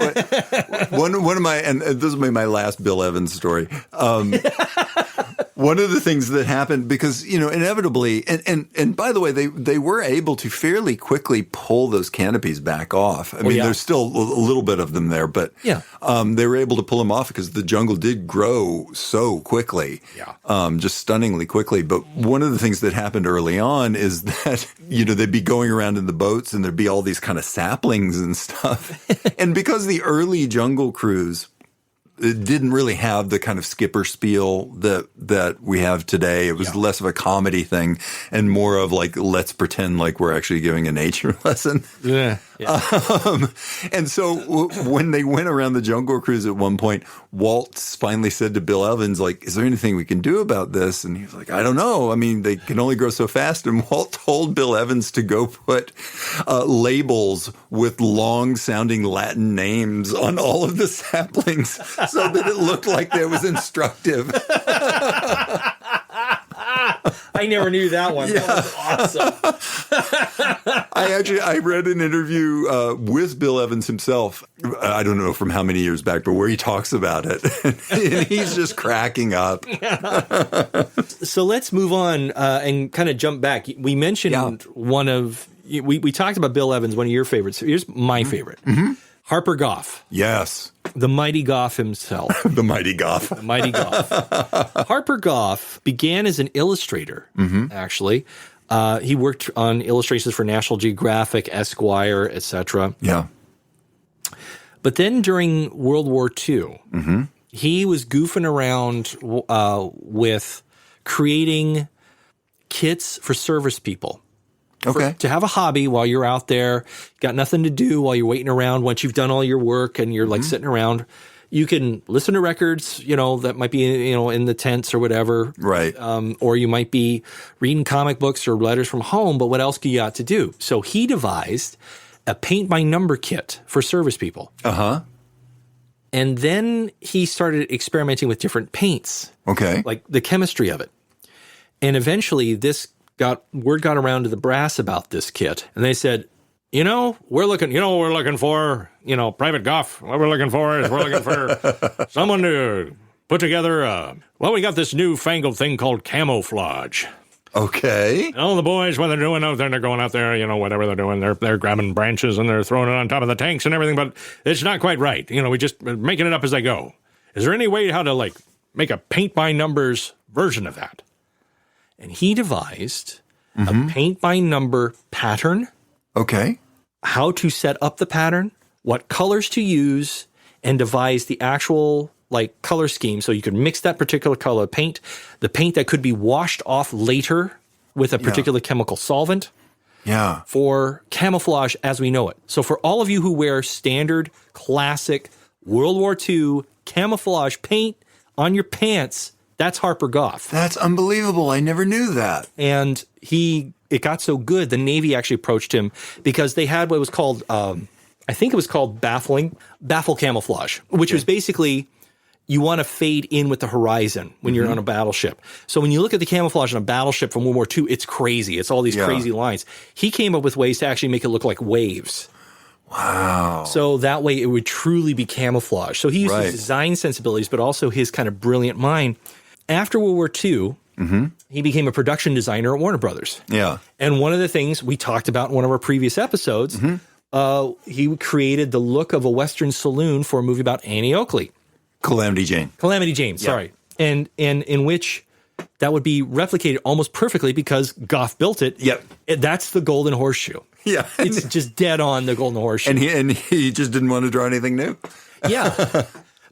one of my, and this will be my last Bill Evans story. One of the things that happened, because, inevitably, and by the way, they were able to fairly quickly pull those canopies back off. I mean, there's still a little bit of them there, but they were able to pull them off because the jungle did grow so quickly, just stunningly quickly. But one of the things that happened early on is that, they'd be going around in the boats and there'd be all these kind of saplings and stuff. And because the early Jungle Cruise, it didn't really have the kind of skipper spiel that we have today. It was less of a comedy thing and more of like, let's pretend like we're actually giving a nature lesson. Yeah. And so when they went around the Jungle Cruise at one point, Walt finally said to Bill Evans, like, is there anything we can do about this? And he was like, I don't know. I mean, they can only grow so fast. And Walt told Bill Evans to go put labels with long-sounding Latin names on all of the saplings so that it looked like it was instructive. I never knew that one. Yeah. That was awesome. I read an interview with Bill Evans himself. I don't know from how many years back, but where he talks about it. And he's just cracking up. So let's move on and kind of jump back. We mentioned we talked about Bill Evans, one of your favorites. Here's my favorite. Mm-hmm. Harper Goff. Yes. The mighty Goff himself. The mighty Goff. The mighty Goff. Harper Goff began as an illustrator, actually. He worked on illustrations for National Geographic, Esquire, etc. Yeah. But then during World War II, he was goofing around with creating kits for service people. Okay. To have a hobby while you're out there, got nothing to do while you're waiting around. Once you've done all your work and you're like sitting around, you can listen to records, that might be, in the tents or whatever. Right. Or you might be reading comic books or letters from home, but what else do you got to do? So he devised a paint by number kit for service people. Uh-huh. And then he started experimenting with different paints. Okay. Like the chemistry of it. And eventually word got around to the brass about this kit, and they said, we're looking for, Private Goff. What we're looking for someone to put together, we got this newfangled thing called camouflage. Okay. The boys, what they're doing out there, they're going out there, whatever they're doing, they're grabbing branches and they're throwing it on top of the tanks and everything, but it's not quite right. We just making it up as they go. Is there any way how to, make a paint by numbers version of that? And he devised a paint by number pattern. Okay. How to set up the pattern, what colors to use, and devise the actual color scheme so you could mix that particular color paint, the paint that could be washed off later with a particular chemical solvent. Yeah. For camouflage as we know it. So for all of you who wear standard, classic World War II camouflage paint on your pants, that's Harper Goff. That's unbelievable. I never knew that. And it got so good, the Navy actually approached him because they had what was called, I think it was called baffle camouflage, which was basically you want to fade in with the horizon when you're on a battleship. So when you look at the camouflage on a battleship from World War II, it's crazy. It's all these crazy lines. He came up with ways to actually make it look like waves. Wow. So that way it would truly be camouflage. So he used his design sensibilities, but also his kind of brilliant mind. After World War II, he became a production designer at Warner Brothers. Yeah. And one of the things we talked about in one of our previous episodes, he created the look of a Western saloon for a movie about Annie Oakley. Calamity Jane. Calamity Jane, sorry. And in which that would be replicated almost perfectly because Goff built it. Yep. That's the Golden Horseshoe. Yeah. It's just dead on the Golden Horseshoe. And he just didn't want to draw anything new. Yeah.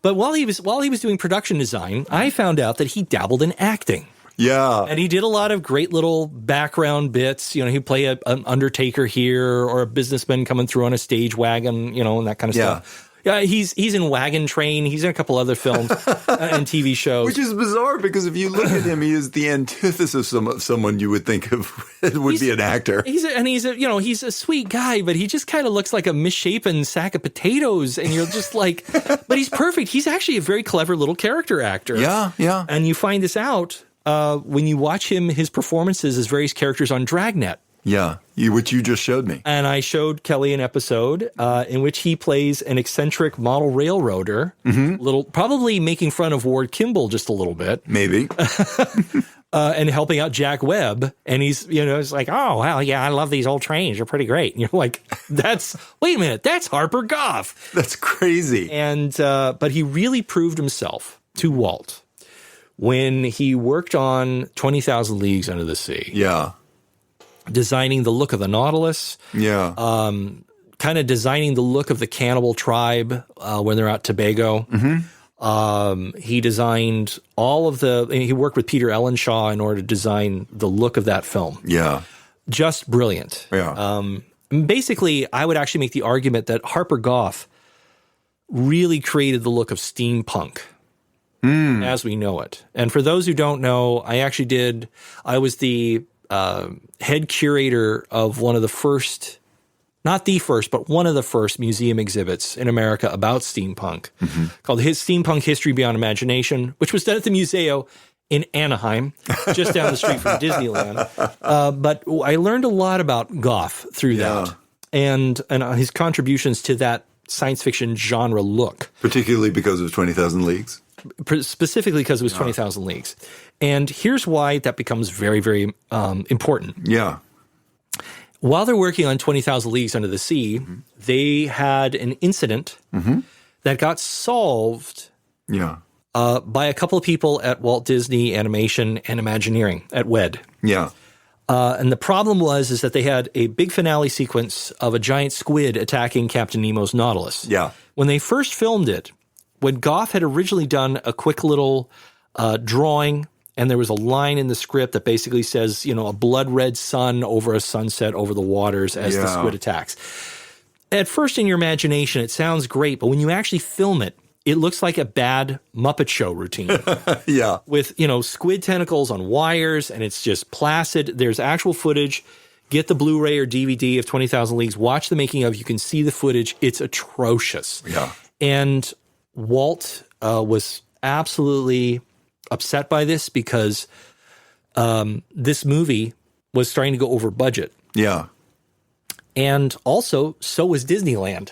But while he was doing production design, I found out that he dabbled in acting. Yeah. And he did a lot of great little background bits. You know, he'd play an undertaker here or a businessman coming through on a stage wagon, and that kind of stuff. Yeah, he's in Wagon Train. He's in a couple other films and TV shows. Which is bizarre because if you look at him, he is the antithesis of someone you would think of would be an actor. He's a sweet guy, but he just kind of looks like a misshapen sack of potatoes. And you're just like, but he's perfect. He's actually a very clever little character actor. Yeah, yeah. And you find this out when you watch his performances as various characters on Dragnet. Yeah, which you just showed me. And I showed Kelly an episode in which he plays an eccentric model railroader, probably making fun of Ward Kimball just a little bit. Maybe. And helping out Jack Webb. And he's, it's like, oh, well, yeah, I love these old trains. They're pretty great. And you're like, wait a minute, that's Harper Goff. That's crazy. And, but he really proved himself to Walt when he worked on 20,000 Leagues Under the Sea. Yeah. Designing the look of the Nautilus. Yeah. Kind of designing the look of the cannibal tribe when they're at Tobago. He designed he worked with Peter Ellenshaw in order to design the look of that film. Yeah. Just brilliant. Yeah. Basically, I would actually make the argument that Harper Goff really created the look of steampunk as we know it. And for those who don't know, I was the head curator of one of the first, not the first, but one of the first museum exhibits in America about steampunk called Steampunk History Beyond Imagination, which was done at the Museo in Anaheim, just down the street from Disneyland. But I learned a lot about Goff through that and his contributions to that science fiction genre look. Particularly because of 20,000 Leagues? Specifically because it was 20,000 Leagues. And here's why that becomes very, very important. Yeah. While they're working on 20,000 Leagues Under the Sea, they had an incident that got solved by a couple of people at Walt Disney Animation and Imagineering at WED. Yeah. And the problem was that they had a big finale sequence of a giant squid attacking Captain Nemo's Nautilus. Yeah. When they first filmed it, when Goff had originally done a quick little drawing, and there was a line in the script that basically says, a blood red sun over a sunset over the waters as the squid attacks. At first, in your imagination, it sounds great, but when you actually film it, it looks like a bad Muppet Show routine. Yeah. With, squid tentacles on wires, and it's just placid. There's actual footage. Get the Blu-ray or DVD of 20,000 Leagues. Watch the making of. You can see the footage. It's atrocious. Yeah. And Walt was absolutely upset by this because this movie was starting to go over budget. Yeah. And also, so was Disneyland.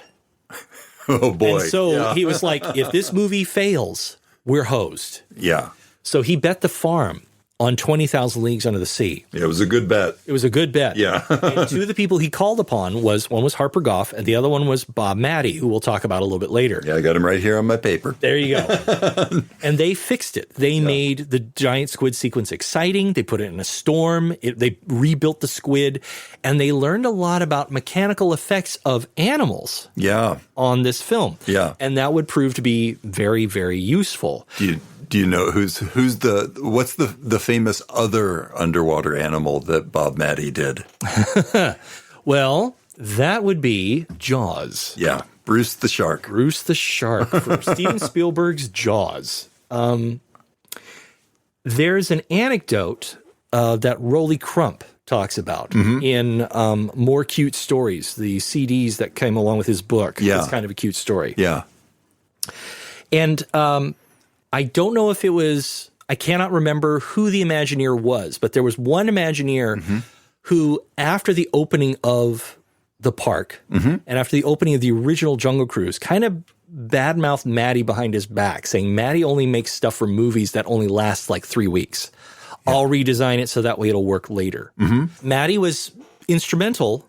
Oh, boy. And so he was like, if this movie fails, we're hosed. Yeah. So he bet the farm on 20,000 Leagues Under the Sea. Yeah, it was a good bet. It was a good bet. Yeah. And two of the people he called upon one was Harper Goff, and the other one was Bob Matty, who we'll talk about a little bit later. Yeah, I got him right here on my paper. There you go. And they fixed it. They made the giant squid sequence exciting. They put it in a storm. They rebuilt the squid, and they learned a lot about mechanical effects of animals on this film. Yeah. And that would prove to be very, very useful. Do you know what's the famous other underwater animal that Bob Matty did? Well, that would be Jaws. Yeah, Bruce the Shark. Bruce the Shark from Steven Spielberg's Jaws. There's an anecdote that Rolly Crump talks about in More Cute Stories, the CDs that came along with his book. Yeah. It's kind of a cute story. Yeah. And I don't know if it was, I cannot remember who the Imagineer was, but there was one Imagineer who, after the opening of the park and after the opening of the original Jungle Cruise, kind of badmouthed Matty behind his back, saying Matty only makes stuff for movies that only lasts like 3 weeks. Yeah. I'll redesign it so that way it'll work later. Matty was instrumental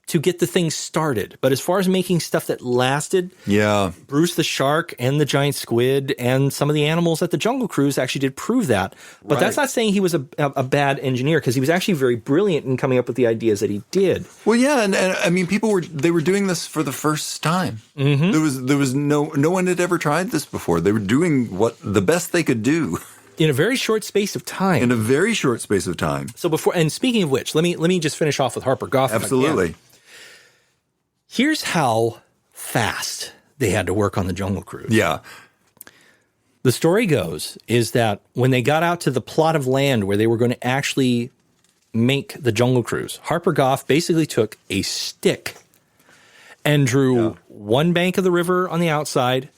to get the thing started. But as far as making stuff that lasted, Bruce the shark and the giant squid and some of the animals at the Jungle Cruise actually did prove that. But that's not saying he was a bad engineer, because he was actually very brilliant in coming up with the ideas that he did. Well, yeah, and I mean, they were doing this for the first time. There was no one had ever tried this before. They were doing the best they could do. In a very short space of time. So before, and speaking of which, let me just finish off with Harper Goff. Absolutely. Here's how fast they had to work on the Jungle Cruise. Yeah. The story goes is that when they got out to the plot of land where they were going to actually make the Jungle Cruise, Harper Goff basically took a stick and drew one bank of the river on the outside,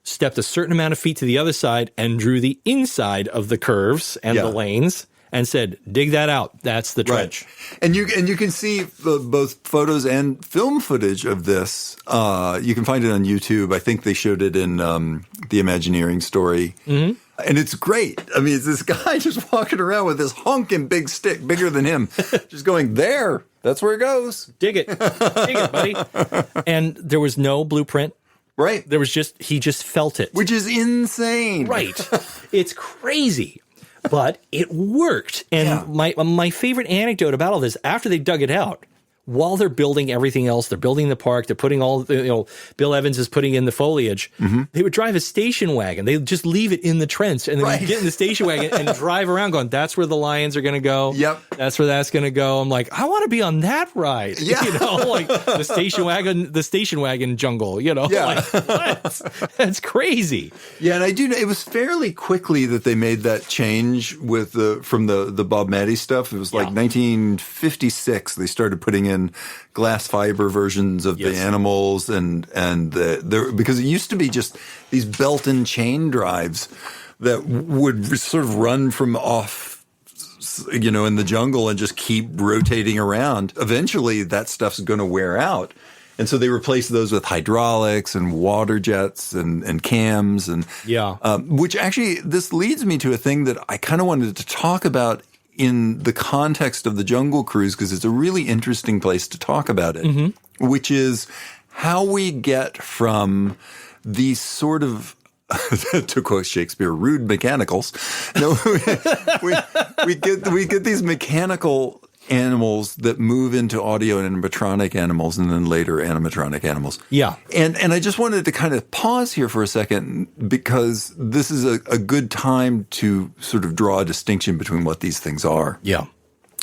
stepped a certain amount of feet to the other side, and drew the inside of the curves and the lanes, and said, dig that out. That's the trench. Right. And you can see both photos and film footage of this. You can find it on YouTube. I think they showed it in the Imagineering story. And it's great. I mean, it's this guy just walking around with this honking big stick, bigger than him, just going, there, that's where it goes. Dig it. Dig it, buddy. And there was no blueprint. Right. There was he just felt it. Which is insane. Right. It's crazy. But it worked. And my favorite anecdote about all this, after they dug it out, while they're building everything else, they're building the park, they're putting all, Bill Evans is putting in the foliage, they would drive a station wagon. They would just leave it in the trench and then get in the station wagon and drive around going, that's where the lions are going to go. Yep. That's where that's going to go. I'm like, I want to be on that ride. Yeah. Like the station wagon jungle, like what? That's crazy. Yeah. And I do know it was fairly quickly that they made that change from the Bob Matty stuff. It was like 1956. They started putting in glass fiber versions of the animals and because it used to be just these belt and chain drives that would sort of run from off, in the jungle and just keep rotating around. Eventually that stuff's going to wear out. And so they replaced those with hydraulics and water jets and cams which actually this leads me to a thing that I kind of wanted to talk about in the context of the Jungle Cruise, because it's a really interesting place to talk about it, which is how we get from these sort of, to quote Shakespeare, rude mechanicals. No, we get these mechanical animals that move into audio and animatronic animals, and then later animatronic animals. Yeah. And I just wanted to kind of pause here for a second, because this is a good time to sort of draw a distinction between what these things are. Yeah.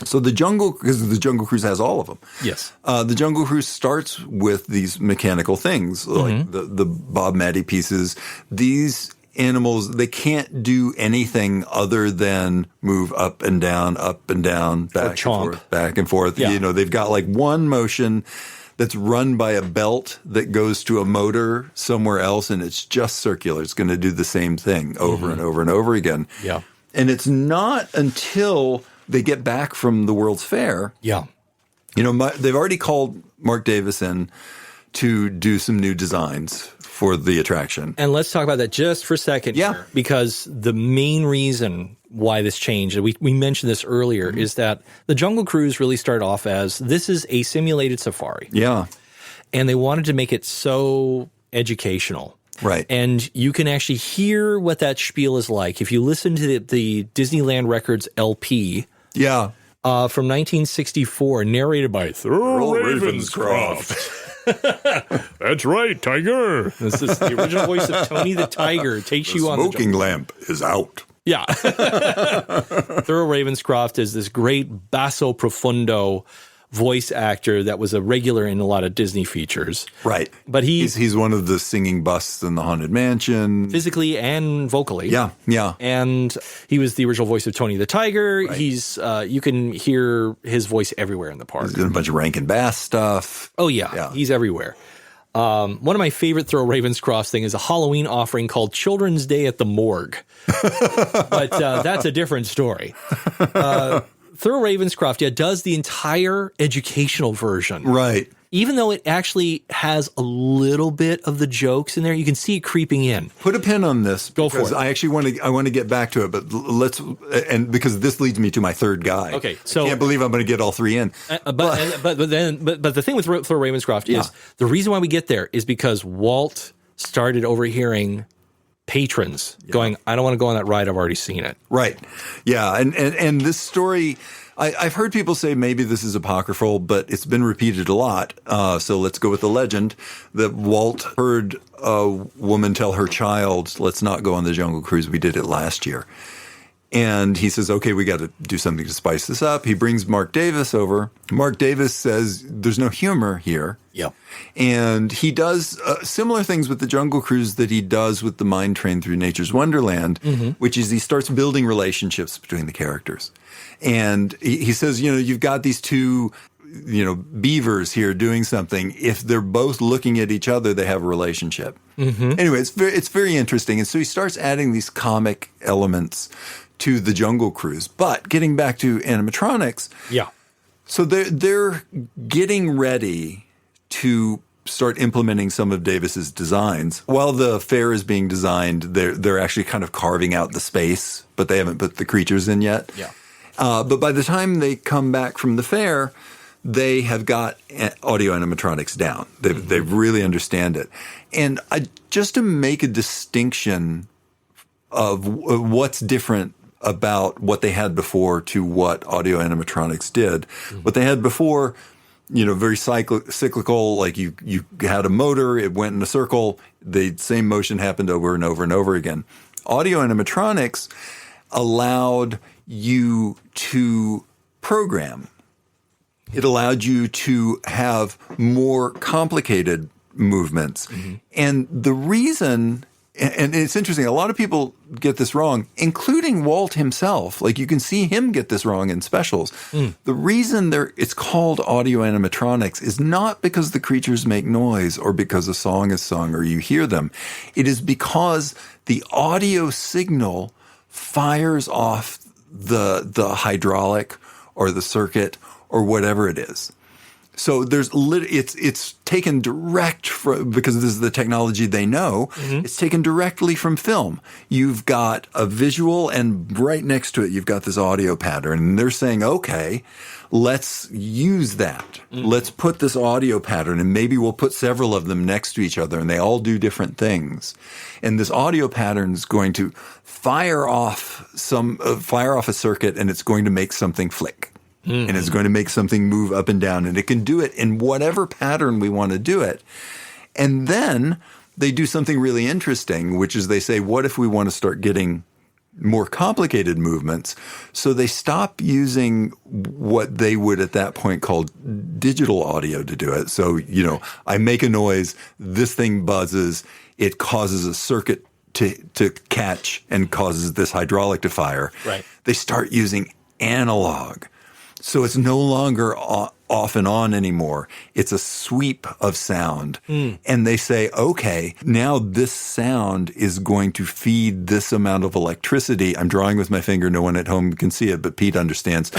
So because the Jungle Cruise has all of them. Yes. The Jungle Cruise starts with these mechanical things, like the Bob Matty pieces. These animals, they can't do anything other than move up and down, back and forth, back and forth. Yeah. They've got like one motion that's run by a belt that goes to a motor somewhere else, and it's just circular. It's going to do the same thing over and over and over again. Yeah. And it's not until they get back from the World's Fair. Yeah. They've already called Mark Davis in to do some new designs for the attraction. And let's talk about that just for a second here, because the main reason why this changed, and we mentioned this earlier, is that the Jungle Cruise really started off as, this is a simulated safari. Yeah. And they wanted to make it so educational. Right. And you can actually hear what that spiel is like if you listen to the Disneyland Records LP. Yeah. From 1964, narrated by Earl Ravenscroft. That's right, Tiger. This is the original voice of Tony the Tiger. Takes you on the smoking lamp is out. Yeah. Thurl Ravenscroft is this great basso profundo voice actor that was a regular in a lot of Disney features. Right. But he's one of the singing busts in the Haunted Mansion. Physically and vocally. Yeah, yeah. And he was the original voice of Tony the Tiger. Right. He's you can hear his voice everywhere in the park. He's doing a bunch of Rankin Bass stuff. Oh, yeah. He's everywhere. One of my favorite Throw Ravenscroft thing is a Halloween offering called Children's Day at the Morgue. But that's a different story. Throw Ravenscroft, does the entire educational version. Right. Even though it actually has a little bit of the jokes in there, you can see it creeping in. Put a pin on this. Go for it. I actually want to get back to it, but because this leads me to my third guy. Okay, so I can't believe I'm going to get all three in. But the thing with Throw Ravenscroft is the reason why we get there is because Walt started overhearing patrons going, "I don't want to go on that ride. I've already seen it." Right. Yeah. And this story, I've heard people say maybe this is apocryphal, but it's been repeated a lot. So let's go with the legend that Walt heard a woman tell her child, "Let's not go on the Jungle Cruise. We did it last year." And he says, "Okay, we got to do something to spice this up." He brings Mark Davis over. Mark Davis says there's no humor here. Yep. And he does similar things with the Jungle Cruise that he does with the Mine Train Through Nature's Wonderland, which is he starts building relationships between the characters. And he says, you've got these two, beavers here doing something. If they're both looking at each other, they have a relationship. Anyway, it's very interesting. And so he starts adding these comic elements to the Jungle Cruise. But getting back to animatronics. Yeah. So they're getting ready to start implementing some of Davis's designs. While the fair is being designed, they're actually kind of carving out the space, but they haven't put the creatures in yet. Yeah. But by the time they come back from the fair, they have got audio animatronics down. They really understand it. And just to make a distinction of what's different about what they had before to what audio animatronics did, what they had before, very cyclical, like you had a motor, it went in a circle, the same motion happened over and over and over again. Audio animatronics allowed you to program. It allowed you to have more complicated movements. And the reason, and it's interesting, a lot of people get this wrong, including Walt himself. Like you can see him get this wrong in specials. The reason it's called audio animatronics is not because the creatures make noise or because a song is sung or you hear them. It is because the audio signal fires off the hydraulic or the circuit or whatever it is. So it's taken direct from, because this is the technology they know, it's taken directly from film. You've got a visual and right next to it, you've got this audio pattern. And they're saying, okay, let's use that. Let's put this audio pattern and maybe we'll put several of them next to each other and they all do different things. And this audio pattern is going to fire off a circuit and it's going to make something flick. And it's going to make something move up and down. And it can do it in whatever pattern we want to do it. And then they do something really interesting, which is they say, what if we want to start getting more complicated movements? So they stop using what they would at that point call digital audio to do it. So, I make a noise, this thing buzzes, it causes a circuit to catch and causes this hydraulic to fire. Right. They start using analog. So it's no longer off and on anymore. It's a sweep of sound. And they say, okay, now this sound is going to feed this amount of electricity. I'm drawing with my finger. No one at home can see it, but Pete understands.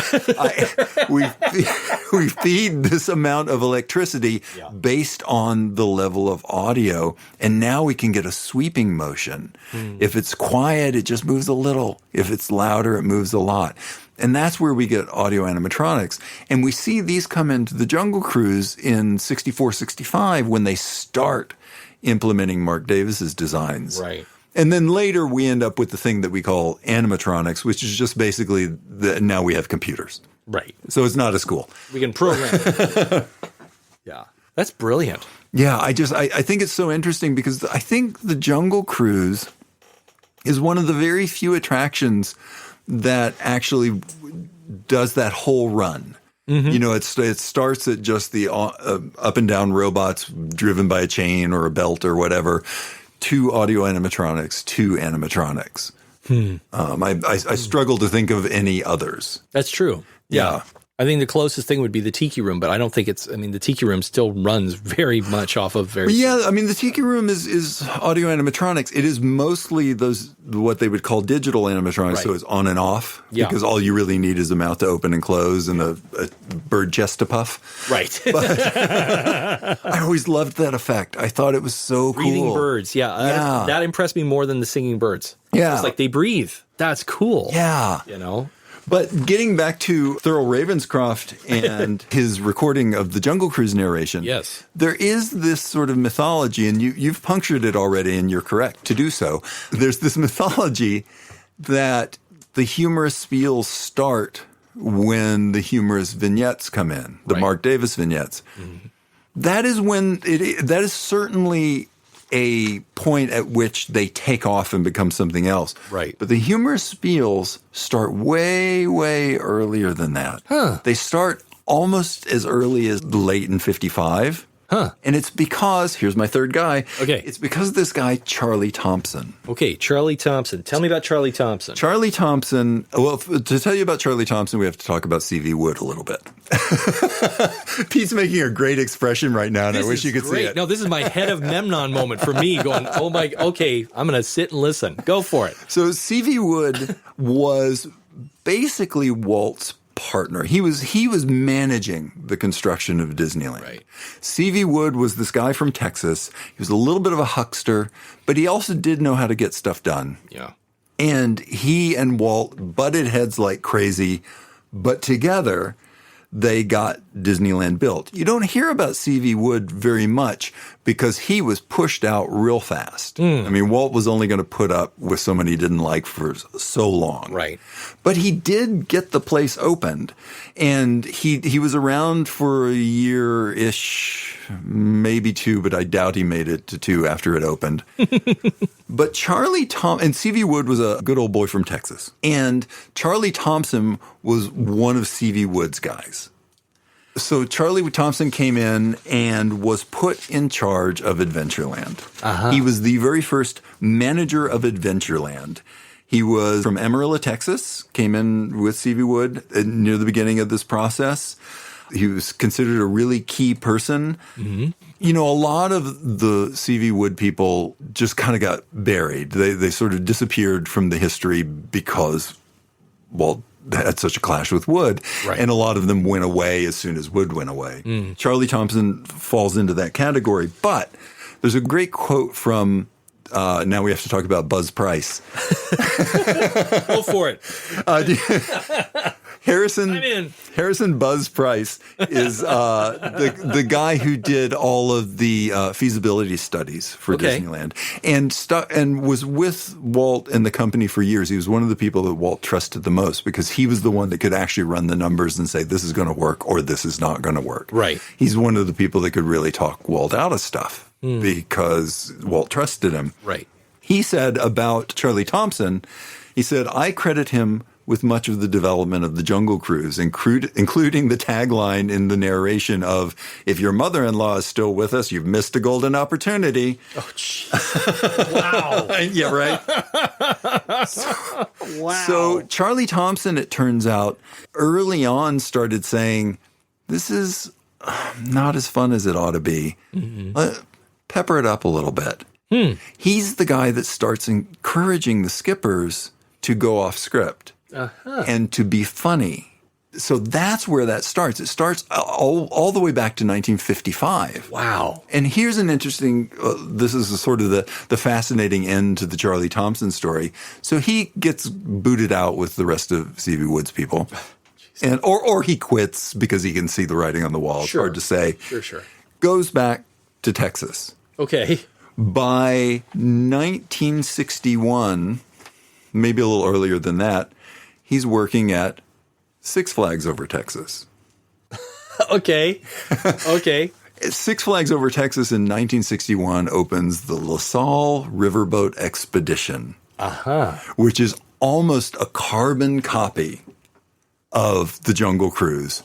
We feed this amount of electricity based on the level of audio. And now we can get a sweeping motion. If it's quiet, it just moves a little. If it's louder, it moves a lot. And that's where we get audio animatronics. And we see these come into the Jungle Cruise in 64, 65 when they start implementing Mark Davis's designs. Right. And then later we end up with the thing that we call animatronics, which is just basically now we have computers. Right. So it's not as cool. We can program it. Yeah. That's brilliant. Yeah, I think it's so interesting because I think the Jungle Cruise is one of the very few attractions that actually does that whole run. It starts at just the up and down robots driven by a chain or a belt or whatever, to audio animatronics, to animatronics. I struggle to think of any others. That's true. Yeah. I think the closest thing would be the Tiki Room, but I don't think the Tiki Room still runs very much off of very... Yeah, I mean, the Tiki Room is audio animatronics. It is mostly what they would call digital animatronics, Right. so it's on and off, Yeah. because all you really need is a mouth to open and close and a bird chest to puff. Right. I always loved that effect. I thought it was so cool. Breathing birds, yeah. That impressed me more than the singing birds. Yeah. It's like they breathe. That's cool. Yeah. You know? But getting back to Thurl Ravenscroft and his recording of the Jungle Cruise narration, Yes. there is this sort of mythology, and you've punctured it already, and you're correct to do so. There's this mythology that the humorous spiels start when the humorous vignettes come in, the Right. Mark Davis vignettes. Mm-hmm. That is certainly a point at which they take off and become something else. Right. But the humorous spiels start way, way earlier than that. Huh. They start almost as early as late in 55. Huh. And it's because, here's my third guy. Okay. It's because of this guy, Charlie Thompson. Okay, Charlie Thompson. Tell me about Charlie Thompson. Charlie Thompson, well, to tell you about Charlie Thompson, we have to talk about C.V. Wood a little bit. Pete's making a great expression right now, and I wish you could see it. No, this is my head of Memnon moment for me going, oh my, okay, I'm going to sit and listen. Go for it. So C.V. Wood was basically Walt's partner. He was managing the construction of Disneyland. Right. C.V. Wood was this guy from Texas. He was a little bit of a huckster, but he also did know how to get stuff done. Yeah. And he and Walt butted heads like crazy, but together they got Disneyland built. You don't hear about C.V. Wood very much because he was pushed out real fast. I mean, Walt was only going to put up with someone he didn't like for so long. Right. But he did get the place opened, and he was around for a year-ish, maybe two, but I doubt he made it to two after it opened. But and C.V. Wood was a good old boy from Texas. And Charlie Thompson was one of C.V. Wood's guys. So Charlie Thompson came in and was put in charge of Adventureland. Uh-huh. He was the very first manager of Adventureland. He was from Amarillo, Texas, came in with C.V. Wood near the beginning of this process. He was considered a really key person. Mm-hmm. You know, a lot of the C.V. Wood people just kind of got buried. They sort of disappeared from the history because, well, had such a clash with Wood. Right. And a lot of them went away as soon as Wood went away. Mm. Charlie Thompson falls into that category. But there's a great quote from, now we have to talk about Buzz Price. Go for it. Harrison Buzz Price is the guy who did all of the feasibility studies for Disneyland, and was with Walt and the company for years. He was one of the people that Walt trusted the most because he was the one that could actually run the numbers and say this is going to work or this is not going to work. Right. He's one of the people that could really talk Walt out of stuff because Walt trusted him. Right. He said about Charlie Thompson, he said, I credit him with much of the development of the Jungle Cruise, including the tagline in the narration of, if your mother-in-law is still with us, you've missed a golden opportunity. Oh, jeez. Wow. Yeah, right? Wow. So Charlie Thompson, it turns out, early on started saying, this is not as fun as it ought to be. Mm-hmm. Pepper it up a little bit. He's the guy that starts encouraging the skippers to go off script and to be funny. So that's where that starts. It starts all the way back to 1955. Wow. And here's an interesting, this is sort of the fascinating end to the Charlie Thompson story. So he gets booted out with the rest of C.V. Wood's people. And or he quits because he can see the writing on the wall. It's hard to say. Sure. Goes back to Texas. Okay. By 1961, maybe a little earlier than that, he's working at Six Flags Over Texas. Okay. Six Flags Over Texas in 1961 opens the LaSalle Riverboat Expedition, which is almost a carbon copy of the Jungle Cruise.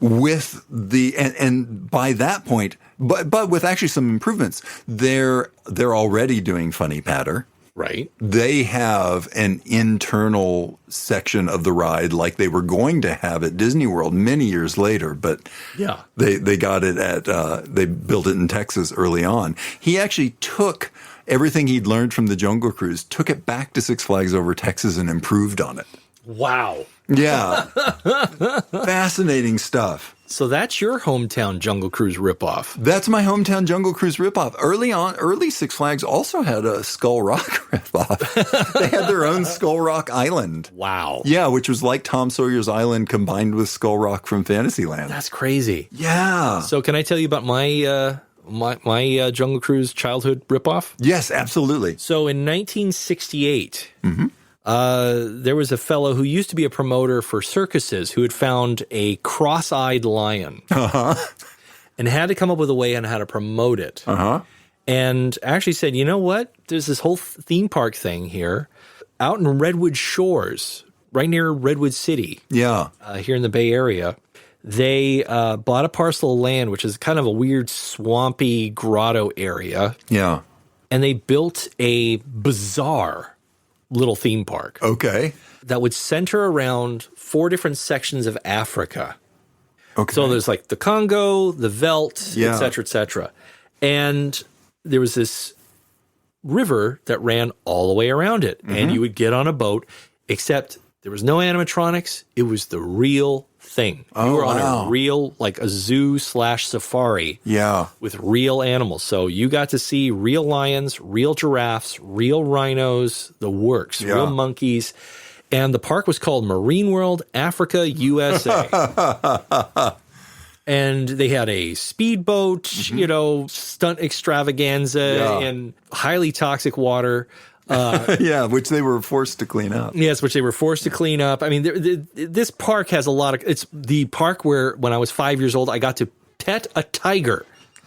With and by that point, but with actually some improvements, they're already doing funny patter. Right. They have an internal section of the ride like they were going to have at Disney World many years later, but Yeah. they got it they built it in Texas early on. He actually took everything he'd learned from the Jungle Cruise, took it back to Six Flags Over Texas and improved on it. Wow. Yeah. Fascinating stuff. So that's your hometown Jungle Cruise ripoff. That's my hometown Jungle Cruise ripoff. Early Six Flags also had a Skull Rock ripoff. They had their own Skull Rock Island. Wow. Yeah, which was like Tom Sawyer's Island combined with Skull Rock from Fantasyland. That's crazy. Yeah. So can I tell you about my my Jungle Cruise childhood ripoff? Yes, absolutely. So in 1968, there was a fellow who used to be a promoter for circuses who had found a cross-eyed lion and had to come up with a way on how to promote it. And actually said, you know what? There's this whole theme park thing here out in Redwood Shores, right near Redwood City. Yeah. Here in the Bay Area. They bought a parcel of land, which is kind of a weird swampy grotto area. Yeah. And they built a bizarre little theme park. Okay. That would center around 4 different sections of Africa. Okay. So there's like the Congo, the Veldt, Yeah. et cetera, et cetera. And there was this river that ran all the way around it. And you would get on a boat, except there was no animatronics. It was the real thing. You were on a real, like a zoo/safari. Yeah. With real animals. So you got to see real lions, real giraffes, real rhinos, the works, real monkeys. And the park was called Marine World Africa, USA. And they had a speedboat, stunt extravaganza and highly toxic water. Yeah, which they were forced to clean up. Yes, which they were forced to clean up. I mean, this park has a lot of... It's the park where, when I was 5 years old, I got to pet a tiger.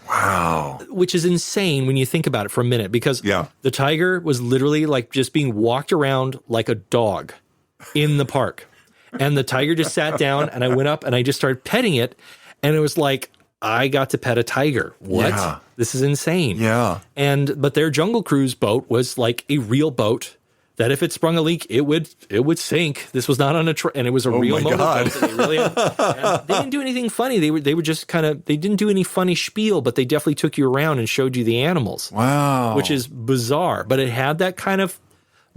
Wow. Which is insane when you think about it for a minute, because the tiger was literally like just being walked around like a dog in the park. And the tiger just sat down, and I went up and I just started petting it. And it was like, I got to pet a tiger. What? Yeah. This is insane. Yeah. But their Jungle Cruise boat was like a real boat that if it sprung a leak, it would sink. This was not on a and it was a real motorboat. They really and they didn't do anything funny. They were just they didn't do any funny spiel, but they definitely took you around and showed you the animals. Wow. Which is bizarre, but it had that kind of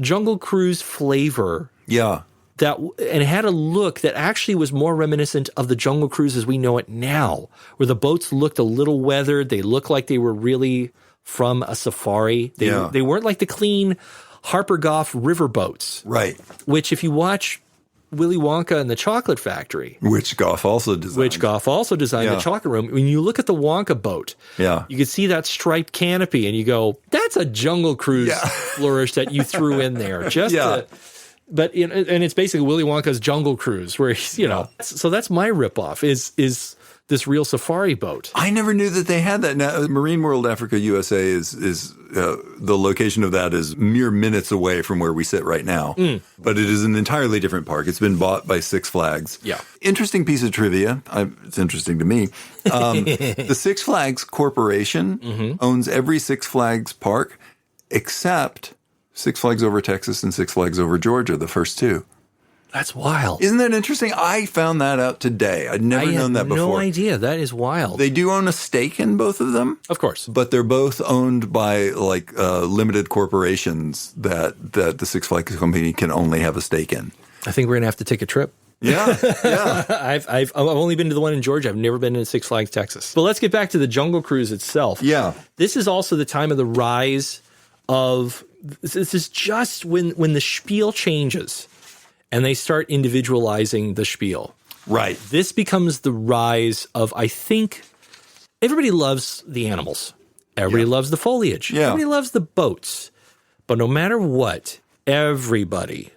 Jungle Cruise flavor. Yeah. And it had a look that actually was more reminiscent of the Jungle Cruise as we know it now, where the boats looked a little weathered. They looked like they were really from a safari. They weren't like the clean Harper Goff river boats. Right. Which, if you watch Willy Wonka and the Chocolate Factory, which Goff also designed the chocolate room, when you look at the Wonka boat, you can see that striped canopy and you go, that's a Jungle Cruise flourish that you threw in there. But and it's basically Willy Wonka's Jungle Cruise, where he's, so that's my ripoff is this real safari boat. I never knew that they had that. Now, Marine World Africa USA is the location of that is mere minutes away from where we sit right now. But it is an entirely different park. It's been bought by Six Flags. Yeah. Interesting piece of trivia. It's interesting to me. The Six Flags Corporation owns every Six Flags park except Six Flags Over Texas and Six Flags Over Georgia, the first 2. That's wild. Isn't that interesting? I found that out today. I'd never known that before. No idea. That is wild. They do own a stake in both of them. Of course. But they're both owned by limited corporations that the Six Flags Company can only have a stake in. I think we're going to have to take a trip. Yeah, yeah. I've only been to the one in Georgia. I've never been to Six Flags Texas. But let's get back to the Jungle Cruise itself. Yeah. This is also the time of the rise of... This is just when the spiel changes and they start individualizing the spiel. Right. This becomes the rise of, I think, everybody loves the animals. Everybody loves the foliage. Yeah. Everybody loves the boats. But no matter what, everybody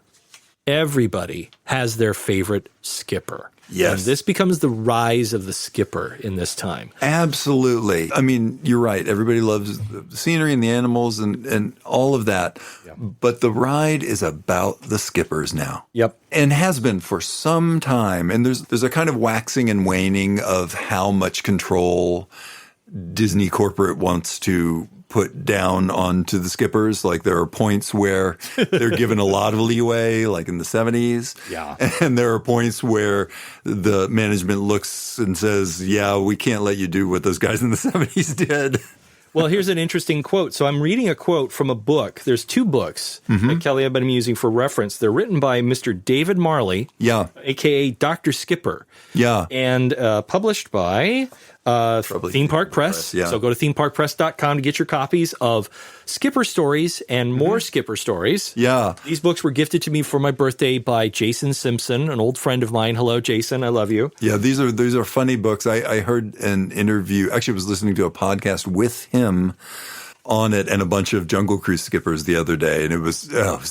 has their favorite skipper. Yes. And this becomes the rise of the skipper in this time. Absolutely. I mean, you're right. Everybody loves the scenery and the animals and all of that. Yep. But the ride is about the skippers now. Yep. And has been for some time. And there's a kind of waxing and waning of how much control Disney corporate wants to put down onto the skippers. Like there are points where they're given a lot of leeway, like in the 70s. Yeah. And there are points where the management looks and says, yeah, we can't let you do what those guys in the 70s did. Well, here's an interesting quote. So I'm reading a quote from a book. There's 2 books that Kelly I've been using for reference. They're written by Mr. David Marley, a.k.a. Dr. Skipper, and published by Theme Park Press. So go to themeparkpress.com to get your copies of Skipper Stories and more Skipper Stories. These books were gifted to me for my birthday by Jason Simpson, an old friend of mine. Hello, Jason. I love you. Yeah, these are funny books. I heard an interview. Actually, I was listening to a podcast with him on it and a bunch of Jungle Cruise skippers the other day, and it was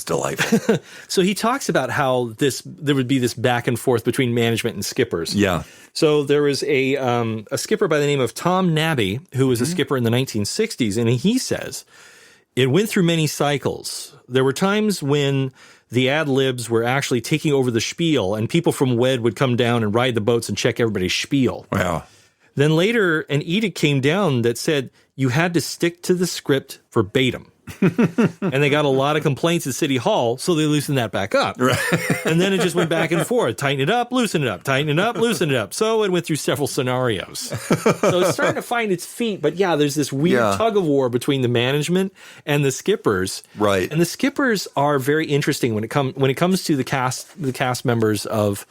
delightful. So he talks about how there would be this back and forth between management and skippers. Yeah. So there was a skipper by the name of Tom Nabby, who was a skipper in the 1960s, and he says, it went through many cycles. There were times when the ad-libs were actually taking over the spiel, and people from WED would come down and ride the boats and check everybody's spiel. Wow. Then later, an edict came down that said you had to stick to the script verbatim. And they got a lot of complaints at City Hall, so they loosened that back up. Right. And then it just went back and forth. Tighten it up, loosen it up, tighten it up, loosen it up. So it went through several scenarios. So it's starting to find its feet. But yeah, there's this weird tug of war between the management and the skippers. Right. And the skippers are very interesting when it comes to the cast members of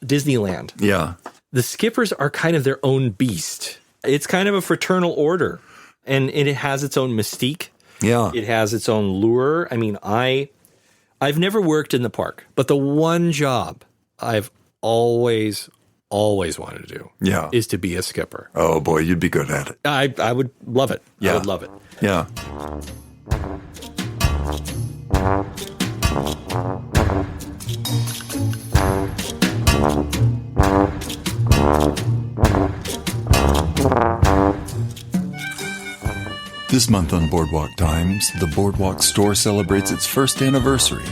Disneyland. Yeah. The skippers are kind of their own beast. It's kind of a fraternal order, and it has its own mystique. Yeah. It has its own lure. I mean, I've never worked in the park, but the one job I've always wanted to do is to be a skipper. Oh, boy, you'd be good at it. I would love it. Yeah. I would love it. Yeah. This month on Boardwalk Times, the Boardwalk store celebrates its first anniversary.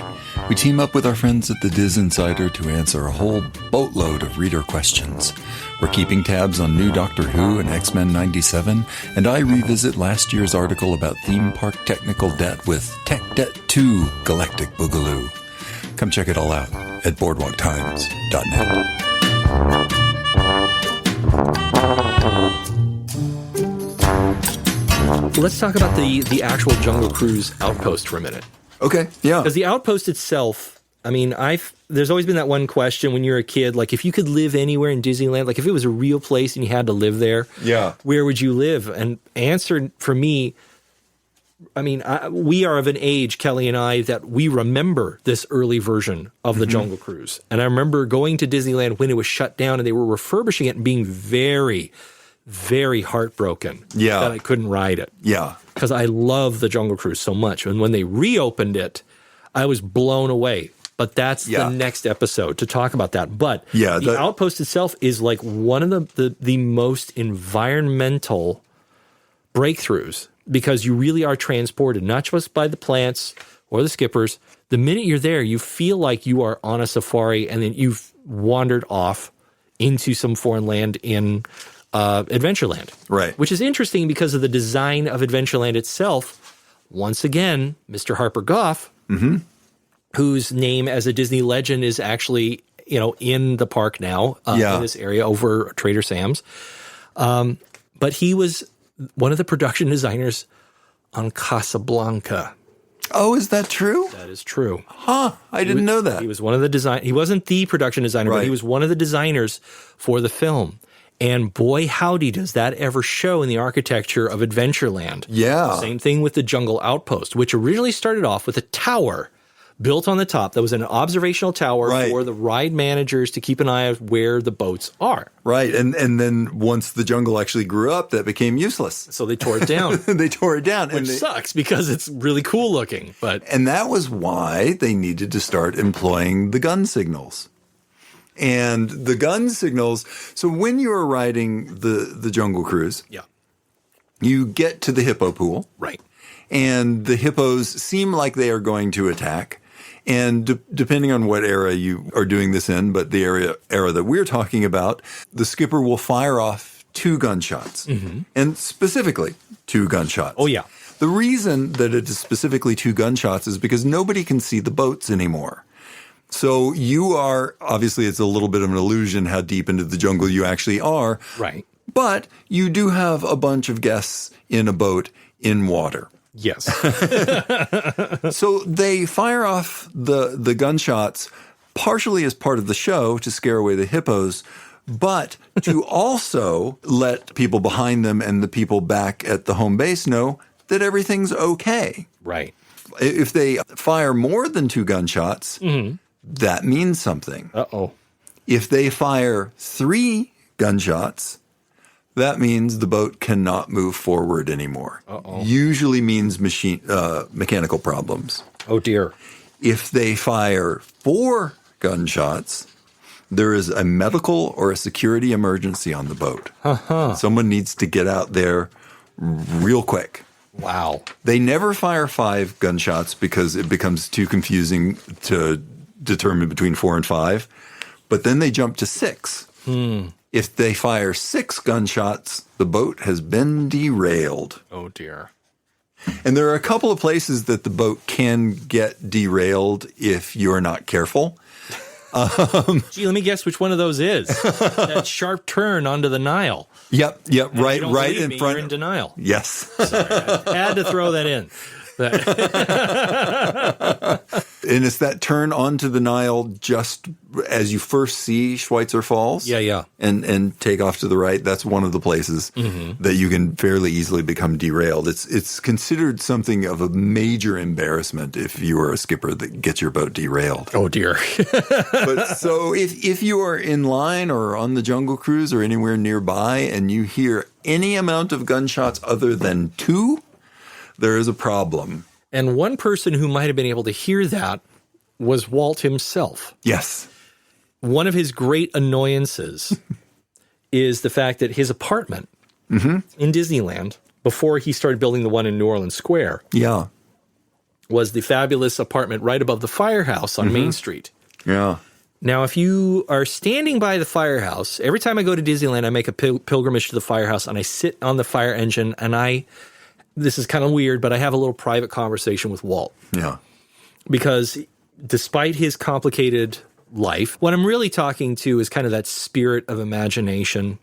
We team up with our friends at the Diz Insider to answer a whole boatload of reader questions. We're keeping tabs on new Doctor Who and X-Men 97, and I revisit last year's article about theme park technical debt with Tech Debt 2 Galactic Boogaloo. Come check it all out at boardwalktimes.net. Let's talk about the actual Jungle Cruise outpost for a minute. Okay, yeah. Because the outpost itself, I mean, there's always been that one question when you're a kid, like if you could live anywhere in Disneyland, like if it was a real place and you had to live there, where would you live? And answer for me, I mean, we are of an age, Kelly and I, that we remember this early version of the Jungle Cruise. And I remember going to Disneyland when it was shut down and they were refurbishing it and being very, very heartbroken that I couldn't ride it. Yeah. Because I love the Jungle Cruise so much. And when they reopened it, I was blown away. But that's the next episode to talk about that. But the outpost itself is like one of the most environmental breakthroughs, because you really are transported, not just by the plants or the skippers. The minute you're there, you feel like you are on a safari and then you've wandered off into some foreign land in Adventureland. Right. Which is interesting because of the design of Adventureland itself. Once again, Mr. Harper Goff, whose name as a Disney legend is actually, in the park now, in this area over Trader Sam's. But he was one of the production designers on Casablanca. Oh, is that true? That is true. Huh. I didn't know that. He was one of the he wasn't the production designer, but he was one of the designers for the film. And boy, howdy, does that ever show in the architecture of Adventureland. Yeah. Same thing with the Jungle Outpost, which originally started off with a tower built on the top. That was an observational tower for the ride managers to keep an eye on where the boats are. Right. And then once the jungle actually grew up, that became useless. So they tore it down. Which sucks because it's really cool looking. And that was why they needed to start employing the gun signals. And the gun signals, so when you are riding the Jungle Cruise, you get to the hippo pool. Right. And the hippos seem like they are going to attack. And depending on what era you are doing this in, but the era that we're talking about, the skipper will fire off 2 gunshots. And specifically 2 gunshots. Oh, yeah. The reason that it is specifically 2 gunshots is because nobody can see the boats anymore. So you are, obviously it's a little bit of an illusion how deep into the jungle you actually are. Right. But you do have a bunch of guests in a boat in water. Yes. So they fire off the gunshots partially as part of the show to scare away the hippos, but to also let people behind them and the people back at the home base know that everything's okay. Right. If they fire more than 2 gunshots, that means something. Uh-oh. If they fire 3 gunshots, that means the boat cannot move forward anymore. Uh-oh. Usually means mechanical problems. Oh, dear. If they fire 4 gunshots, there is a medical or a security emergency on the boat. Someone needs to get out there real quick. Wow. They never fire 5 gunshots because it becomes too confusing to determine between 4 and 5. But then they jump to 6. If they fire 6 gunshots, the boat has been derailed. Oh, dear. And there are a couple of places that the boat can get derailed if you're not careful. Gee, let me guess which one of those is. That sharp turn onto the Nile. Yep, right In in front. You're in denial. Yes. Sorry, I had to throw that in. And it's that turn onto the Nile just as you first see Schweitzer Falls. Yeah. And take off to the right. That's one of the places that you can fairly easily become derailed. It's considered something of a major embarrassment if you are a skipper that gets your boat derailed. Oh, dear. But so if you are in line or on the Jungle Cruise or anywhere nearby and you hear any amount of gunshots other than 2, there is a problem. And one person who might have been able to hear that was Walt himself. Yes. One of his great annoyances is the fact that his apartment in Disneyland, before he started building the one in New Orleans Square, was the fabulous apartment right above the firehouse on Main Street. Yeah. Now, if you are standing by the firehouse, every time I go to Disneyland, I make a pilgrimage to the firehouse and I sit on the fire engine and this is kind of weird, but I have a little private conversation with Walt. Yeah. Because despite his complicated life, what I'm really talking to is kind of that spirit of imagination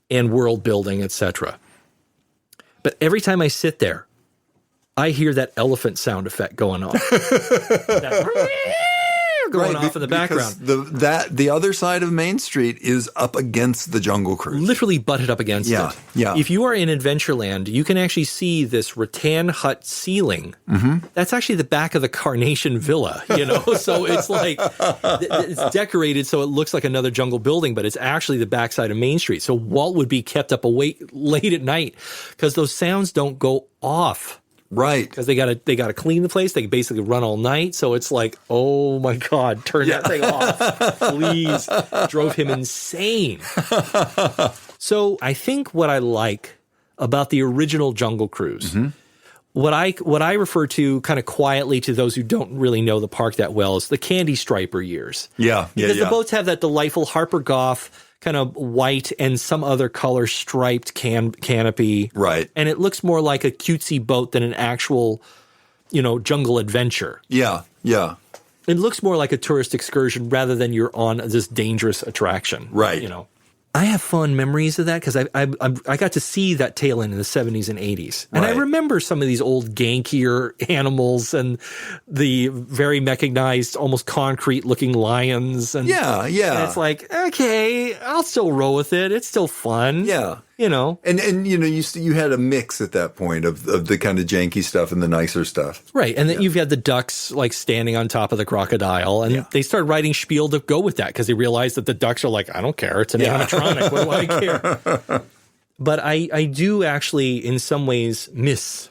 and world building, etc. But every time I sit there, I hear that elephant sound effect going on. Going off in the background. The other side of Main Street is up against the Jungle Cruise. Literally butted up against it. Yeah. If you are in Adventureland, you can actually see this rattan hut ceiling. That's actually the back of the Carnation Villa, So it's like, it's decorated so it looks like another jungle building, but it's actually the backside of Main Street. So Walt would be kept up awake late at night because those sounds don't go off. Right. Because they gotta clean the place. They basically run all night. So it's like, oh my God, turn that thing off. Please. Drove him insane. So I think what I like about the original Jungle Cruise, what I refer to kind of quietly to those who don't really know the park that well is the Candy Striper years. Because the boats have that delightful Harper Goff kind of white and some other color striped canopy. Right. And it looks more like a cutesy boat than an actual, jungle adventure. Yeah. It looks more like a tourist excursion rather than you're on this dangerous attraction. Right. I have fond memories of that because I got to see that tail end in the 70s and 80s. And I remember some of these old gankier animals and the very mechanized, almost concrete-looking lions. And, Yeah. And it's like, okay, I'll still roll with it. It's still fun. Yeah. And you had a mix at that point of the kind of janky stuff and the nicer stuff. Right. And then you've had the ducks like standing on top of the crocodile and they started writing spiel to go with that because they realized that the ducks are like, I don't care. It's an animatronic. What do I care? But I do actually in some ways miss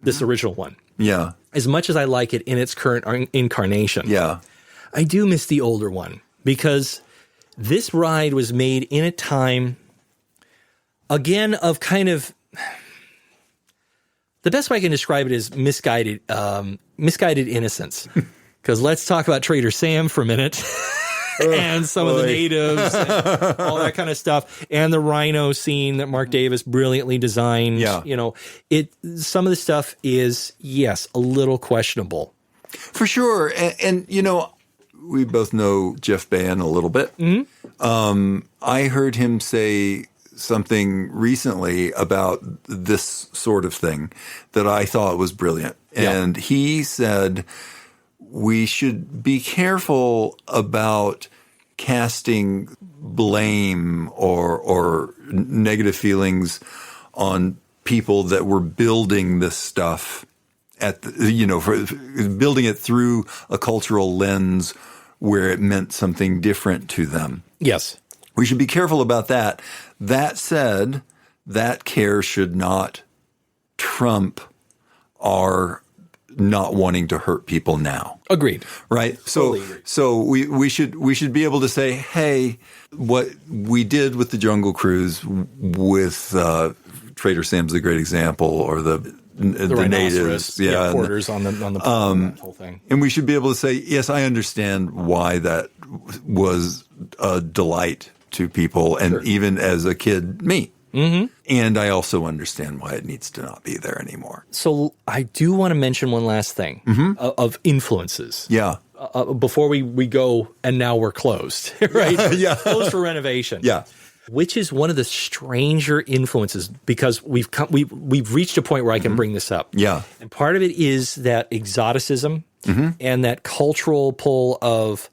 this original one. Yeah. As much as I like it in its current incarnation. Yeah. I do miss the older one because this ride was made in a time again of kind of the best way I can describe it is misguided innocence. Because let's talk about Trader Sam for a minute. and some of the natives and all that kind of stuff. And the rhino scene that Mark Davis brilliantly designed. Yeah. Some of the stuff is, yes, a little questionable. For sure. And we both know Jeff Bann a little bit. Mm-hmm. I heard him say something recently about this sort of thing that I thought was brilliant. And he said we should be careful about casting blame or negative feelings on people that were building this stuff for building it through a cultural lens where it meant something different to them. Yes. We should be careful about that. That said, that care should not trump our not wanting to hurt people now. Agreed. Right? Totally agreed. So we should be able to say, hey, what we did with the Jungle Cruise with Trader Sam's a great example, or the natives, quarters on the that whole thing. And we should be able to say, yes, I understand why that was a delight to people, and even as a kid, me. Mm-hmm. And I also understand why it needs to not be there anymore. So I do want to mention one last thing of influences. Yeah. Before we go, and now we're closed, right? Yeah. Closed for renovation. Yeah. Which is one of the stranger influences, because we've reached a point where I can bring this up. Yeah. And part of it is that exoticism and that cultural pull of,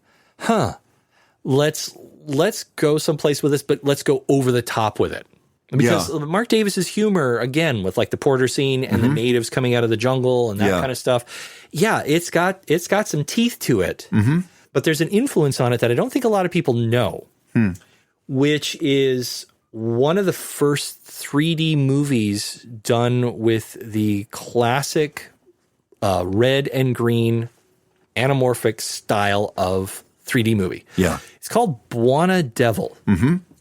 let's go someplace with this, but let's go over the top with it. Because Mark Davis's humor, again, with like the porter scene and the natives coming out of the jungle and that kind of stuff, it's got some teeth to it. Mm-hmm. But there's an influence on it that I don't think a lot of people know. Which is one of the first 3D movies done with the classic red and green anamorphic style of 3D movie. Yeah. It's called Buona Devil,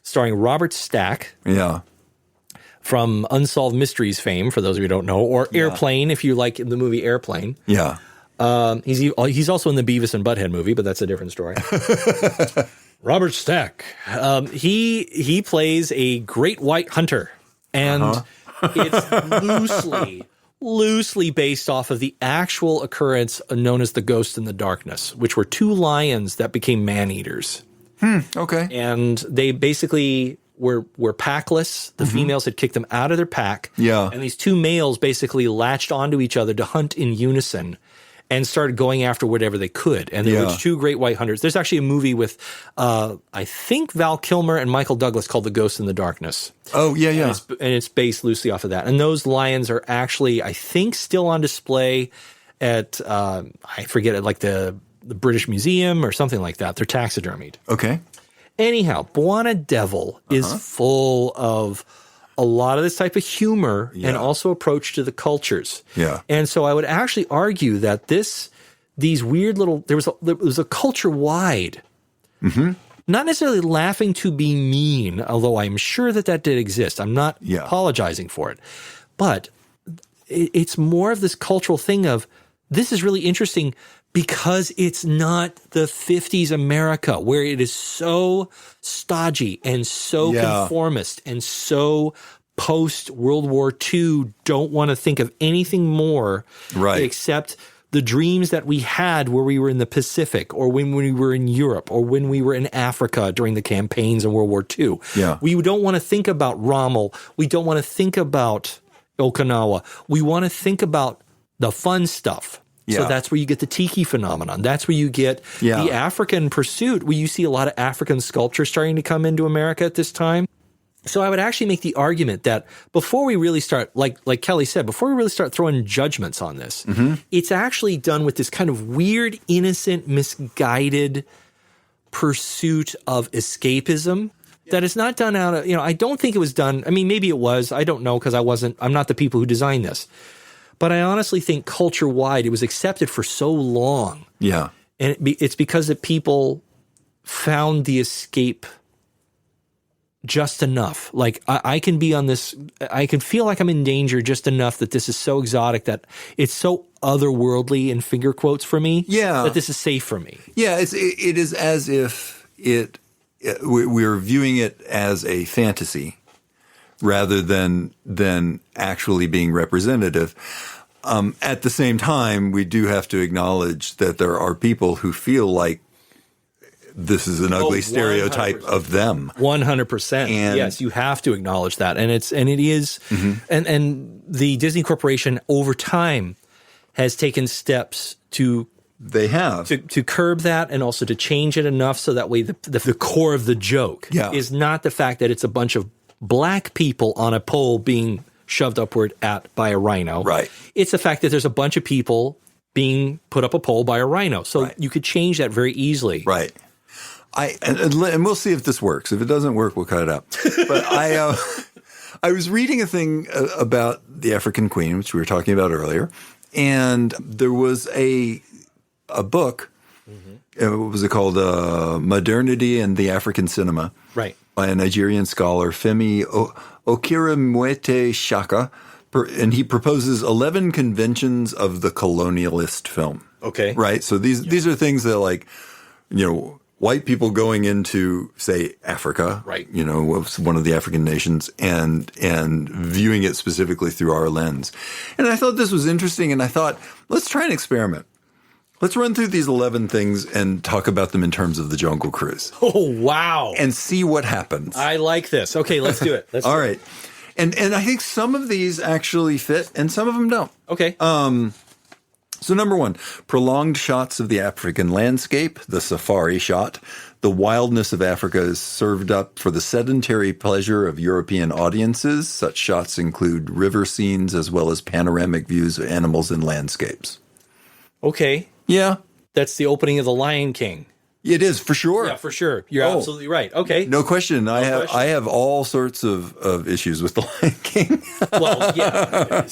starring Robert Stack. Yeah. From Unsolved Mysteries fame, for those of you who don't know, or Airplane, if you like the movie Airplane. Yeah. He's also in the Beavis and Butthead movie, but that's a different story. Robert Stack. He plays a great white hunter, and it's loosely based off of the actual occurrence known as the Ghost in the Darkness, which were two lions that became man-eaters. Okay. And they basically were packless. The females had kicked them out of their pack. Yeah. And these two males basically latched onto each other to hunt in unison and started going after whatever they could. And there were two great white hunters. There's actually a movie with, I think, Val Kilmer and Michael Douglas called The Ghost in the Darkness. Oh, yeah, yeah. And it's based loosely off of that. And those lions are actually, I think, still on display at, I forget it, like the British Museum or something like that. They're taxidermied. Okay. Anyhow, Buona Devil is full of a lot of this type of humor and also approach to the cultures. Yeah. And so I would actually argue that these weird little, there was a culture wide, not necessarily laughing to be mean, although I'm sure that did exist. I'm not apologizing for it, but it's more of this cultural thing of, this is really interesting because it's not the 50s America where it is so stodgy and so conformist and so post World War II, don't want to think of anything more except the dreams that we had where we were in the Pacific, or when we were in Europe, or when we were in Africa during the campaigns in World War II. Yeah. We don't want to think about Rommel. We don't want to think about Okinawa. We want to think about the fun stuff. So that's where you get the tiki phenomenon. That's where you get the African pursuit, where you see a lot of African sculpture starting to come into America at this time. So I would actually make the argument that before we really start, like Kelly said, before we really start throwing judgments on this, it's actually done with this kind of weird, innocent, misguided pursuit of escapism that is not done out of, I don't think it was done. I mean, maybe it was. I don't know, because I'm not the people who designed this. But I honestly think culture-wide, it was accepted for so long. Yeah. And it's because that people found the escape just enough. Like, I can be on this, I can feel like I'm in danger just enough that this is so exotic, that it's so otherworldly, in finger quotes, for me, that this is safe for me. Yeah, it is as if we're viewing it as a fantasy rather than actually being representative. At the same time, we do have to acknowledge that there are people who feel like this is an ugly stereotype 100%. of them. 100%. Yes, you have to acknowledge that. And it is, and the Disney Corporation over time has taken steps to curb that and also to change it enough so that way the core of the joke is not the fact that it's a bunch of black people on a pole being shoved upward by a rhino. Right. It's the fact that there's a bunch of people being put up a pole by a rhino. So you could change that very easily. Right. And we'll see if this works. If it doesn't work, we'll cut it out. But I was reading a thing about the African Queen, which we were talking about earlier, and there was a book. What was it called? Modernity and the African Cinema. Right. By a Nigerian scholar, Femi Okirimwete Shaka, and he proposes 11 conventions of the colonialist film. Okay. Right? So these are things that, like, white people going into, say, Africa, right? One of the African nations, and viewing it specifically through our lens. And I thought this was interesting, and I thought, let's try an experiment. Let's run through these 11 things and talk about them in terms of the Jungle Cruise. Oh, wow. And see what happens. I like this. Okay, let's do it. All right. And I think some of these actually fit and some of them don't. Okay. So number one, prolonged shots of the African landscape, the safari shot. The wildness of Africa is served up for the sedentary pleasure of European audiences. Such shots include river scenes as well as panoramic views of animals and landscapes. Okay. Yeah. That's the opening of The Lion King. It is, for sure. Yeah, for sure. You're absolutely right. Okay. No question. I have all sorts of issues with The Lion King. Well, yeah.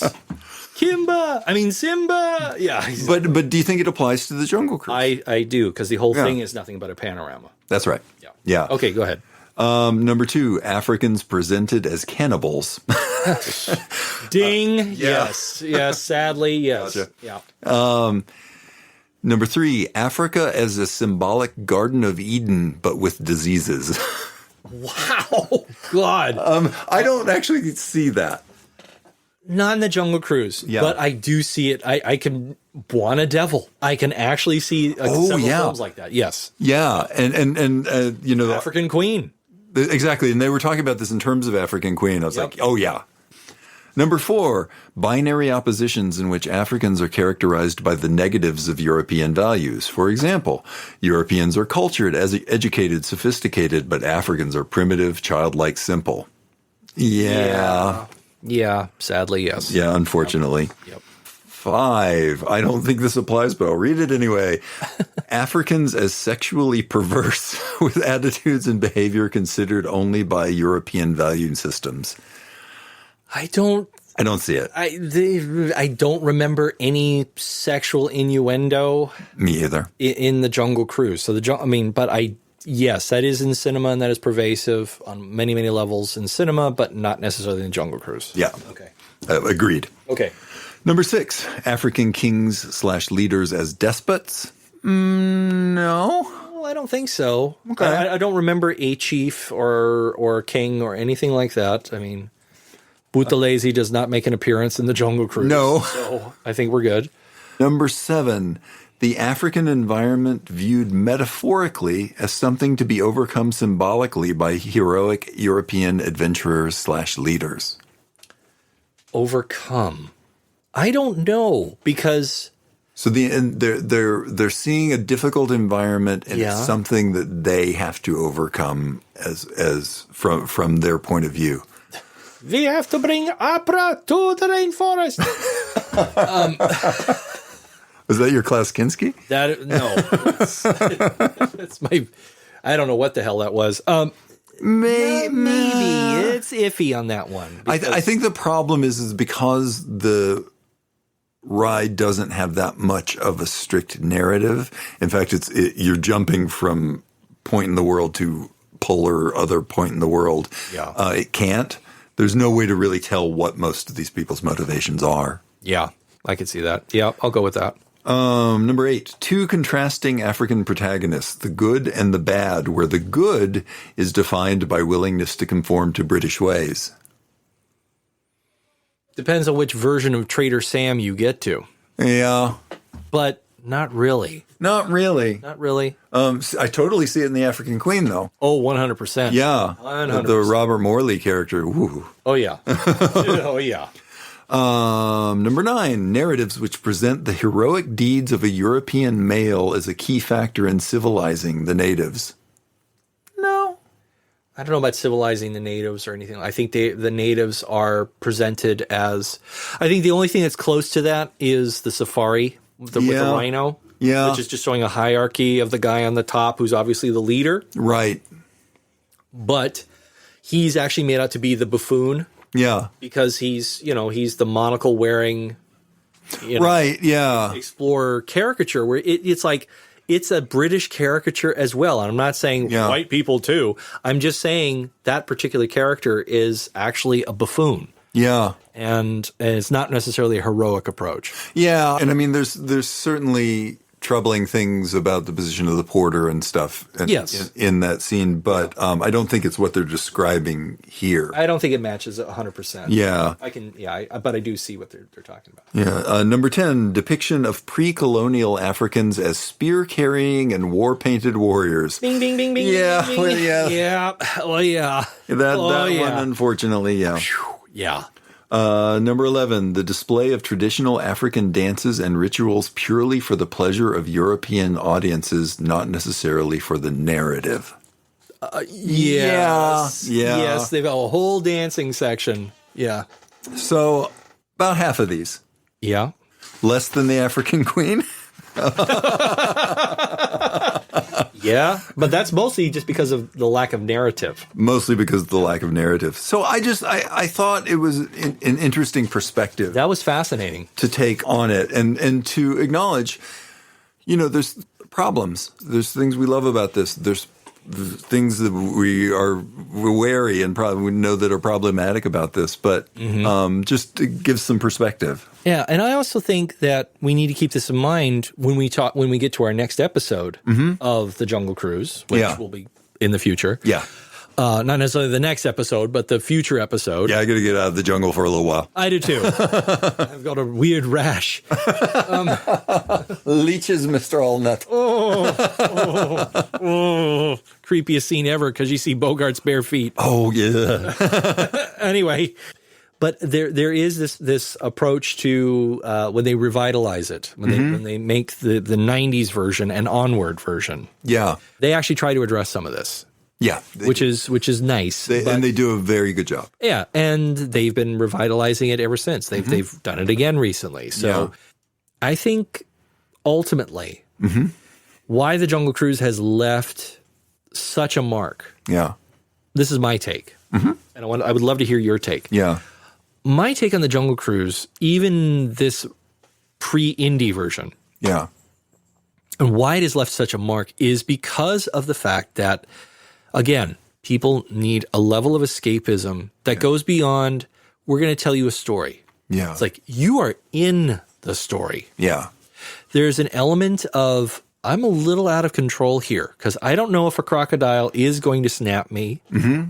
Simba. Yeah. But do you think it applies to the Jungle Cruise? I do, because the whole thing is nothing but a panorama. That's right. Yeah. Okay, go ahead. Number two, Africans presented as cannibals. Ding. Yes. Yes. Sadly, yes. Gotcha. Yeah. Number three, Africa as a symbolic Garden of Eden, but with diseases. Wow. God. I don't actually see that. Not in the Jungle Cruise, but I do see it. I can Buona Devil. I can actually see several films like that. Yes. Yeah. And African Queen. Exactly. And they were talking about this in terms of African Queen. I was like, oh, yeah. Number four, binary oppositions in which Africans are characterized by the negatives of European values. For example, Europeans are cultured, educated, sophisticated, but Africans are primitive, childlike, simple. Yeah. Yeah, sadly, yes. Yeah, unfortunately. Yep. 5, I don't think this applies, but I'll read it anyway. Africans as sexually perverse with attitudes and behavior considered only by European value systems. I don't see it. I don't remember any sexual innuendo. Me either. In the Jungle Cruise. So yes, that is in cinema and that is pervasive on many, many levels in cinema, but not necessarily in Jungle Cruise. Yeah. Okay. Agreed. Okay. Number 6, African kings / leaders as despots. No. Well, I don't think so. Okay. I don't remember a chief or king or anything like that. I mean, Buthelezi does not make an appearance in the Jungle Cruise. No. So I think we're good. Number 7, the African environment viewed metaphorically as something to be overcome symbolically by heroic European adventurers / leaders. Overcome. I don't know, because so they're seeing a difficult environment, and it's something that they have to overcome as from their point of view. We have to bring opera to the rainforest. Was that your Klaus Kinski? That's my. I don't know what the hell that was. Maybe it's iffy on that one. I think the problem is because the ride doesn't have that much of a strict narrative. In fact, you're jumping from point in the world to polar other point in the world. Yeah. It can't. There's no way to really tell what most of these people's motivations are. Yeah, I could see that. Yeah, I'll go with that. Number 8, 2 contrasting African protagonists, the good and the bad, where the good is defined by willingness to conform to British ways. Depends on which version of Trader Sam you get to. Yeah. But not really. Not really. Not really. I totally see it in the African Queen, though. Oh, 100%. Yeah. 100%. The Robert Morley character. Woo. Oh, yeah. Oh, yeah. Number 9, narratives which present the heroic deeds of a European male as a key factor in civilizing the natives. No. I don't know about civilizing the natives or anything. I think the natives are presented as... I think the only thing that's close to that is the safari with the rhino. Yeah. Which is just showing a hierarchy of the guy on the top who's obviously the leader. Right. But he's actually made out to be the buffoon. Yeah. Because he's the monocle wearing, right, yeah, explorer caricature where it's like, it's a British caricature as well. And I'm not saying white people too. I'm just saying that particular character is actually a buffoon. Yeah. And it's not necessarily a heroic approach. Yeah. And I mean, there's certainly troubling things about the position of the porter and stuff in that scene, but I don't think it's what they're describing here. I don't think it matches 100%. Yeah. But I do see what they're talking about. Yeah. Number 10, depiction of pre-colonial Africans as spear-carrying and war-painted warriors. Bing, bing, bing, bing. Yeah. Bing, Well, bing. yeah. Yeah. Well, yeah. That one, unfortunately, yeah. Yeah. Number 11, the display of traditional African dances and rituals purely for the pleasure of European audiences, not necessarily for the narrative. Yes. They've got a whole dancing section. Yeah. So, about half of these. Yeah. Less than the African Queen? Yeah, but that's mostly just because of the lack of narrative. Mostly because of the lack of narrative. So I thought it was an interesting perspective. That was fascinating. To take on it and to acknowledge, there's problems. There's things we love about this. There's things that we are wary and probably know that are problematic about this, but just to give some perspective. Yeah, and I also think that we need to keep this in mind when we get to our next episode of the Jungle Cruise, which will be in the future. Yeah. Not necessarily the next episode, but the future episode. Yeah, I got to get out of the jungle for a little while. I do too. I've got a weird rash. Leeches, Mr. Allnut. Creepiest scene ever because you see Bogart's bare feet. Oh, yeah. Anyway, but there is this approach to when they revitalize it, when they make the 90s version and onward version. Yeah. They actually try to address some of this. Yeah, which is nice, and they do a very good job. Yeah, and they've been revitalizing it ever since. They've done it again recently. So I think ultimately, why the Jungle Cruise has left such a mark. Yeah, this is my take, and I would love to hear your take. Yeah, my take on the Jungle Cruise, even this pre-indie version. Yeah, and why it has left such a mark is because of the fact that. Again, people need a level of escapism that goes beyond, we're going to tell you a story. Yeah. It's like, you are in the story. Yeah. There's an element of, I'm a little out of control here because I don't know if a crocodile is going to snap me.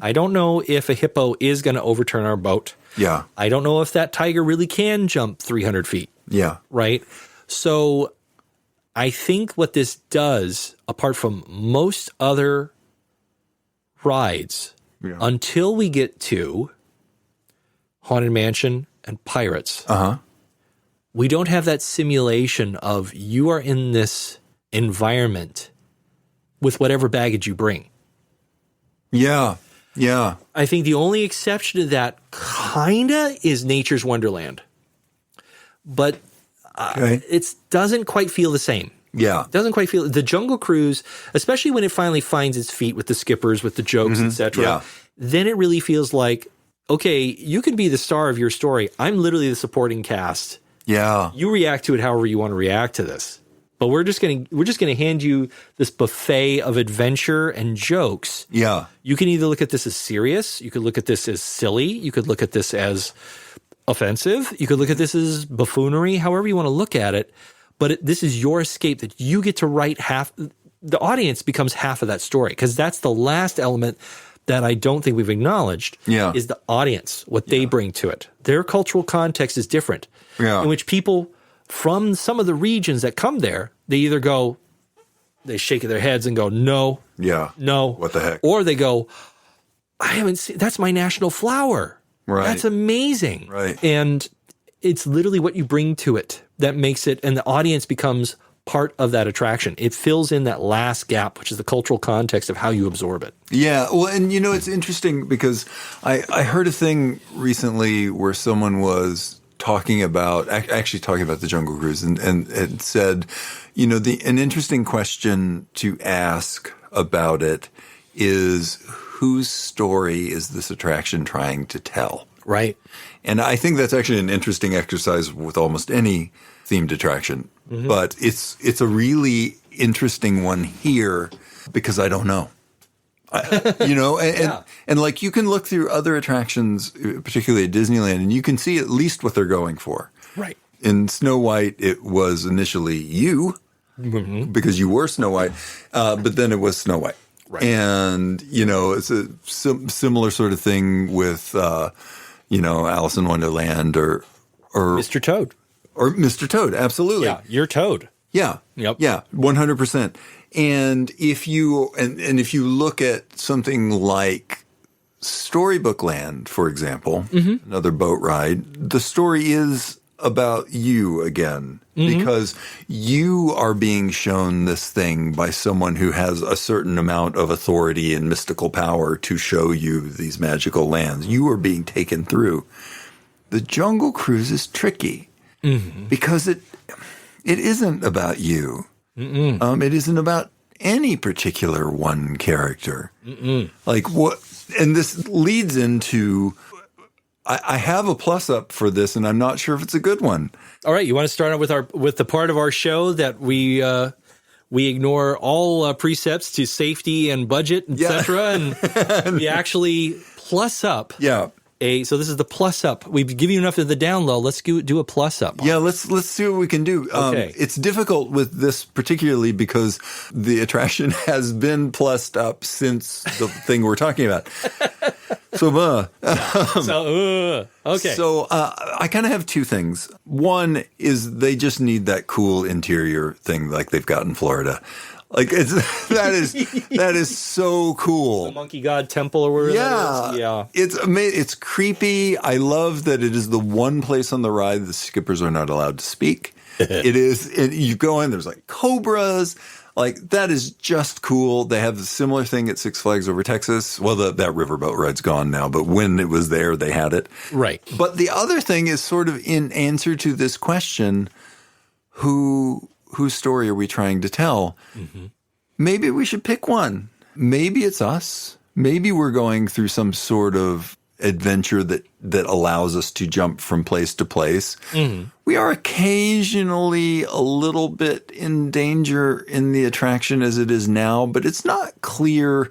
I don't know if a hippo is going to overturn our boat. Yeah. I don't know if that tiger really can jump 300 feet. Yeah. Right? So I think what this does, apart from most other rides, until we get to Haunted Mansion and Pirates, we don't have that simulation of you are in this environment with whatever baggage you bring. Yeah. Yeah. I think the only exception to that kinda is Nature's Wonderland. But it doesn't quite feel the same. Yeah. It doesn't quite feel the Jungle Cruise, especially when it finally finds its feet with the skippers, with the jokes, etc. Yeah. Then it really feels like, okay, you can be the star of your story. I'm literally the supporting cast. Yeah. You react to it however you want to react to this. But we're just gonna hand you this buffet of adventure and jokes. Yeah. You can either look at this as serious, you could look at this as silly, you could look at this as offensive, you could look at this as buffoonery, however you want to look at it. but this is your escape that you get to write half. The audience becomes half of that story, because that's the last element that I don't think we've acknowledged. Yeah. Is the audience, what they bring to it. Their cultural context is different. Yeah. In which people from some of the regions that come there, they either go, they shake their heads and go, no, no, what the heck, or they go, I haven't seen. That's my national flower. Right. That's amazing. Right. And it's literally what you bring to it that makes it, and the audience becomes part of that attraction. It fills in that last gap, which is the cultural context of how you absorb it. Yeah. Well, and it's interesting because I heard a thing recently where someone was talking about the Jungle Cruise and it said, an interesting question to ask about it is, whose story is this attraction trying to tell? Right. And I think that's actually an interesting exercise with almost any themed attraction. Mm-hmm. But it's a really interesting one here because I don't know. And like you can look through other attractions, particularly at Disneyland, and you can see at least what they're going for. Right. In Snow White, it was initially you because you were Snow White, but then it was Snow White. Right. And, it's a similar sort of thing with, Alice in Wonderland or Mr. Toad. Or Mr. Toad, absolutely. Yeah, you're Toad. Yeah. Yep. Yeah, 100%. And if you if you look at something like Storybook Land, for example, another boat ride, the story is about you again because you are being shown this thing by someone who has a certain amount of authority and mystical power to show you these magical lands. You are being taken through. The Jungle Cruise is tricky because it isn't about you. It isn't about any particular one character. Like what? And this leads into, I have a plus up for this, and I'm not sure if it's a good one. All right, you want to start out with the part of our show that we ignore all precepts to safety and budget, etc., and we actually plus up. Yeah. So this is the plus up. We've given you enough of the down low. Let's do a plus up. Yeah, let's see what we can do. Okay. It's difficult with this particularly because the attraction has been plussed up since the thing we're talking about. Okay. So I kind of have two things. One is they just need that cool interior thing like they've got in Florida. Like that is so cool. The Monkey God Temple or whatever that is. Yeah. It's creepy. I love that it is the one place on the ride the skippers are not allowed to speak. It is. You go in, there's like cobras. Like that is just cool. They have a similar thing at Six Flags Over Texas. Well, that riverboat ride's gone now, but when it was there, they had it. Right. But the other thing is sort of in answer to this question, whose story are we trying to tell? Maybe we should pick one. Maybe it's us. Maybe we're going through some sort of adventure that allows us to jump from place to place. We are occasionally a little bit in danger in the attraction as it is now, but it's not clear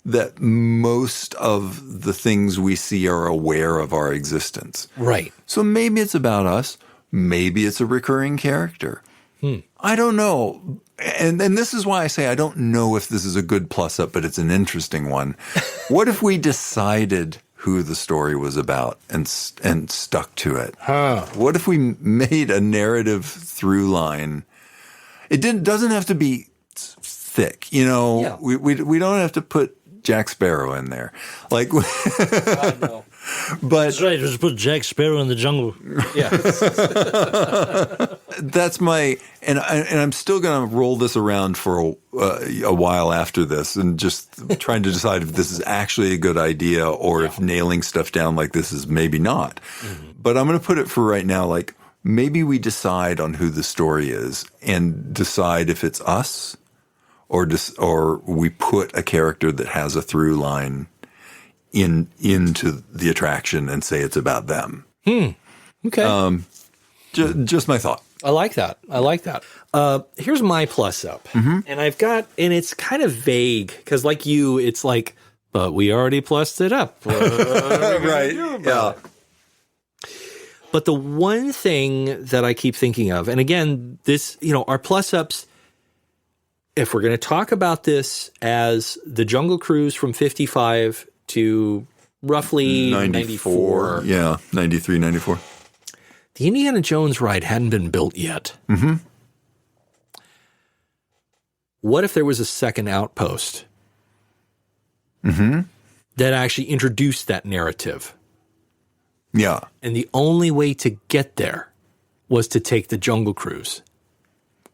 that most of the things we see are aware of our existence. Right. So maybe it's about us. Maybe it's a recurring character. I don't know. And this is why I say I don't know if this is a good plus up, but it's an interesting one. What if we decided who the story was about and stuck to it? What if we made a narrative through line? It doesn't have to be thick, We don't have to put Jack Sparrow in there. Like, God, no. But that's right. Just put Jack Sparrow in the jungle. Yeah. That's my, and I'm still going to roll this around for a while after this and just trying to decide if this is actually a good idea or if nailing stuff down like this is maybe not. But I'm going to put it for right now, like maybe we decide on who the story is and decide if it's us or we put a character that has a through line into the attraction and say it's about them. Okay. Just my thought. I like that. Here's my plus up. And it's kind of vague because like you, it's like, but we already plussed it up. Right. Yeah. But the one thing that I keep thinking of, and again, this, our plus-ups, if we're going to talk about this as the Jungle Cruise from 55 to roughly 94. Yeah, 93, 94. The Indiana Jones ride hadn't been built yet. Mm-hmm. What if there was a second outpost that actually introduced that narrative? Yeah. And the only way to get there was to take the Jungle Cruise.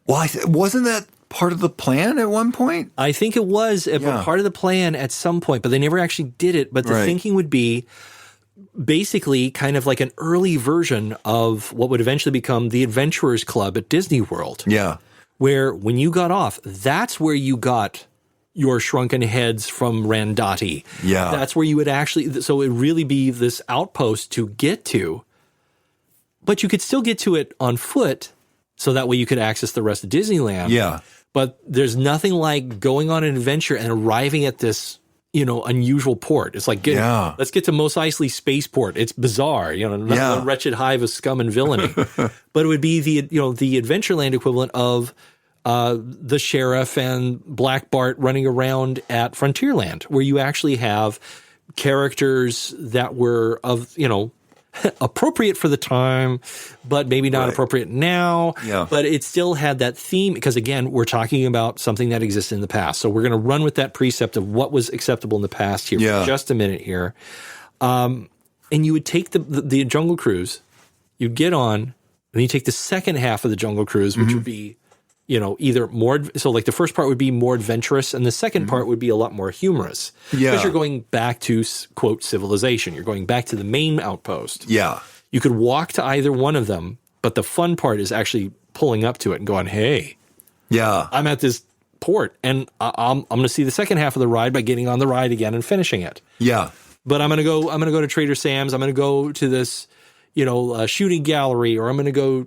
Well, wasn't that part of the plan at one point? I think it was part of the plan at some point, but they never actually did it. But the thinking would be basically kind of like an early version of what would eventually become the Adventurers Club at Disney World. Yeah. Where when you got off, that's where you got your shrunken heads from Randati. Yeah. That's where you would actually, so it would really be this outpost to get to, but you could still get to it on foot, so that way you could access the rest of Disneyland. Yeah. But there's nothing like going on an adventure and arriving at this, unusual port. It's like, let's get to Mos Eisley Spaceport. It's bizarre, not a wretched hive of scum and villainy. But it would be the Adventureland equivalent of the sheriff and Black Bart running around at Frontierland, where you actually have characters that were of, appropriate for the time, but maybe not appropriate now. Yeah. But it still had that theme because, again, we're talking about something that existed in the past. So we're going to run with that precept of what was acceptable in the past here for just a minute here. And you would take the Jungle Cruise, you'd get on, and you take the second half of the Jungle Cruise, which would be, either more, so like the first part would be more adventurous and the second part would be a lot more humorous. Yeah. Because you're going back to, quote, civilization. You're going back to the main outpost. Yeah. You could walk to either one of them, but the fun part is actually pulling up to it and going, hey, I'm at this port and I'm going to see the second half of the ride by getting on the ride again and finishing it. Yeah. But I'm going to go to Trader Sam's. I'm going to go to this, shooting gallery, or I'm going to go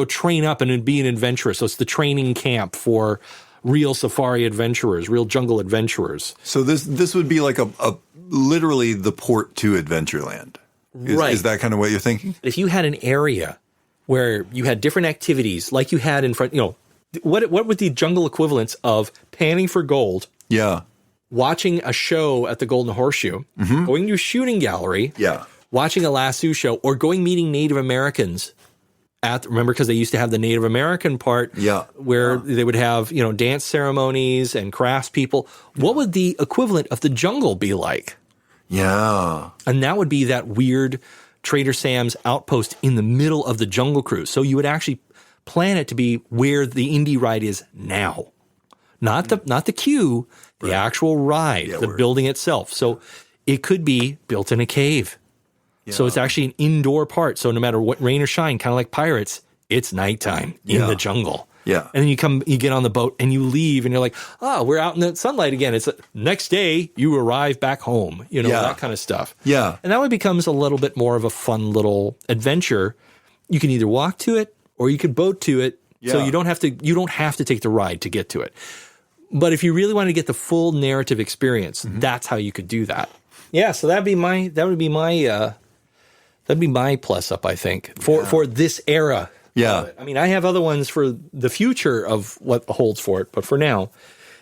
train up and be an adventurer. So it's the training camp for real safari adventurers, real jungle adventurers. So this would be like a literally the port to Adventureland. Is that kind of what you're thinking? If you had an area where you had different activities, like you had in front, what would the jungle equivalents of panning for gold? Yeah. Watching a show at the Golden Horseshoe, going to a shooting gallery, watching a lasso show, or going meeting Native Americans remember, because they used to have the Native American part where they would have, dance ceremonies and crafts people. What would the equivalent of the jungle be like? Yeah. And that would be that weird Trader Sam's outpost in the middle of the Jungle Cruise. So you would actually plan it to be where the Indy ride is now. Not the queue, the actual ride, the building itself. So it could be built in a cave. Yeah. So it's actually an indoor part. So no matter what rain or shine, kind of like Pirates, it's nighttime in the jungle. Yeah. And then you get on the boat and you leave and you're like, we're out in the sunlight again. It's next day you arrive back home, that kind of stuff. Yeah. And that one becomes a little bit more of a fun little adventure. You can either walk to it or you could boat to it. Yeah. So you don't have to take the ride to get to it. But if you really want to get the full narrative experience, that's how you could do that. Yeah, so that'd be my plus up, I think, for this era. Yeah. I mean, I have other ones for the future of what holds for it, but for now.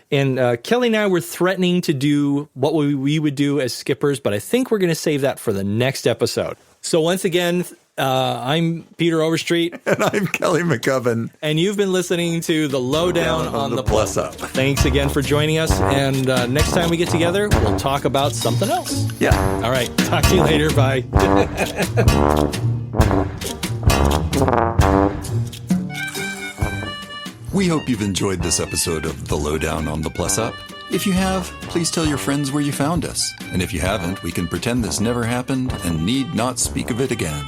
And Kelly and I were threatening to do what we would do as skippers, but I think we're going to save that for the next episode. So once again, I'm Peter Overstreet. And I'm Kelly McCubbin. And you've been listening to The Lowdown on the Plus Up. Thanks again for joining us. And next time we get together, we'll talk about something else. Yeah. All right. Talk to you later. Bye. We hope you've enjoyed this episode of The Lowdown on the Plus Up. If you have, please tell your friends where you found us. And if you haven't, we can pretend this never happened and need not speak of it again.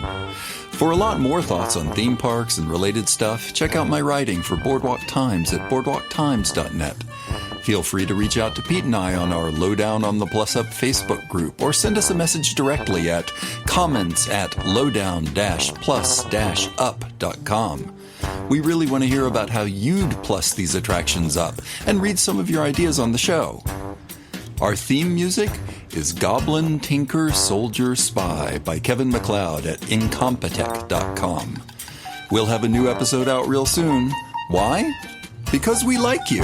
For a lot more thoughts on theme parks and related stuff, check out my writing for Boardwalk Times at boardwalktimes.net. Feel free to reach out to Pete and I on our Lowdown on the Plus Up Facebook group, or send us a message directly at comments@lowdown-plus-up.com. We really want to hear about how you'd plus these attractions up and read some of your ideas on the show. Our theme music is Goblin Tinker Soldier Spy by Kevin MacLeod at incompetech.com. We'll have a new episode out real soon. Why? Because we like you.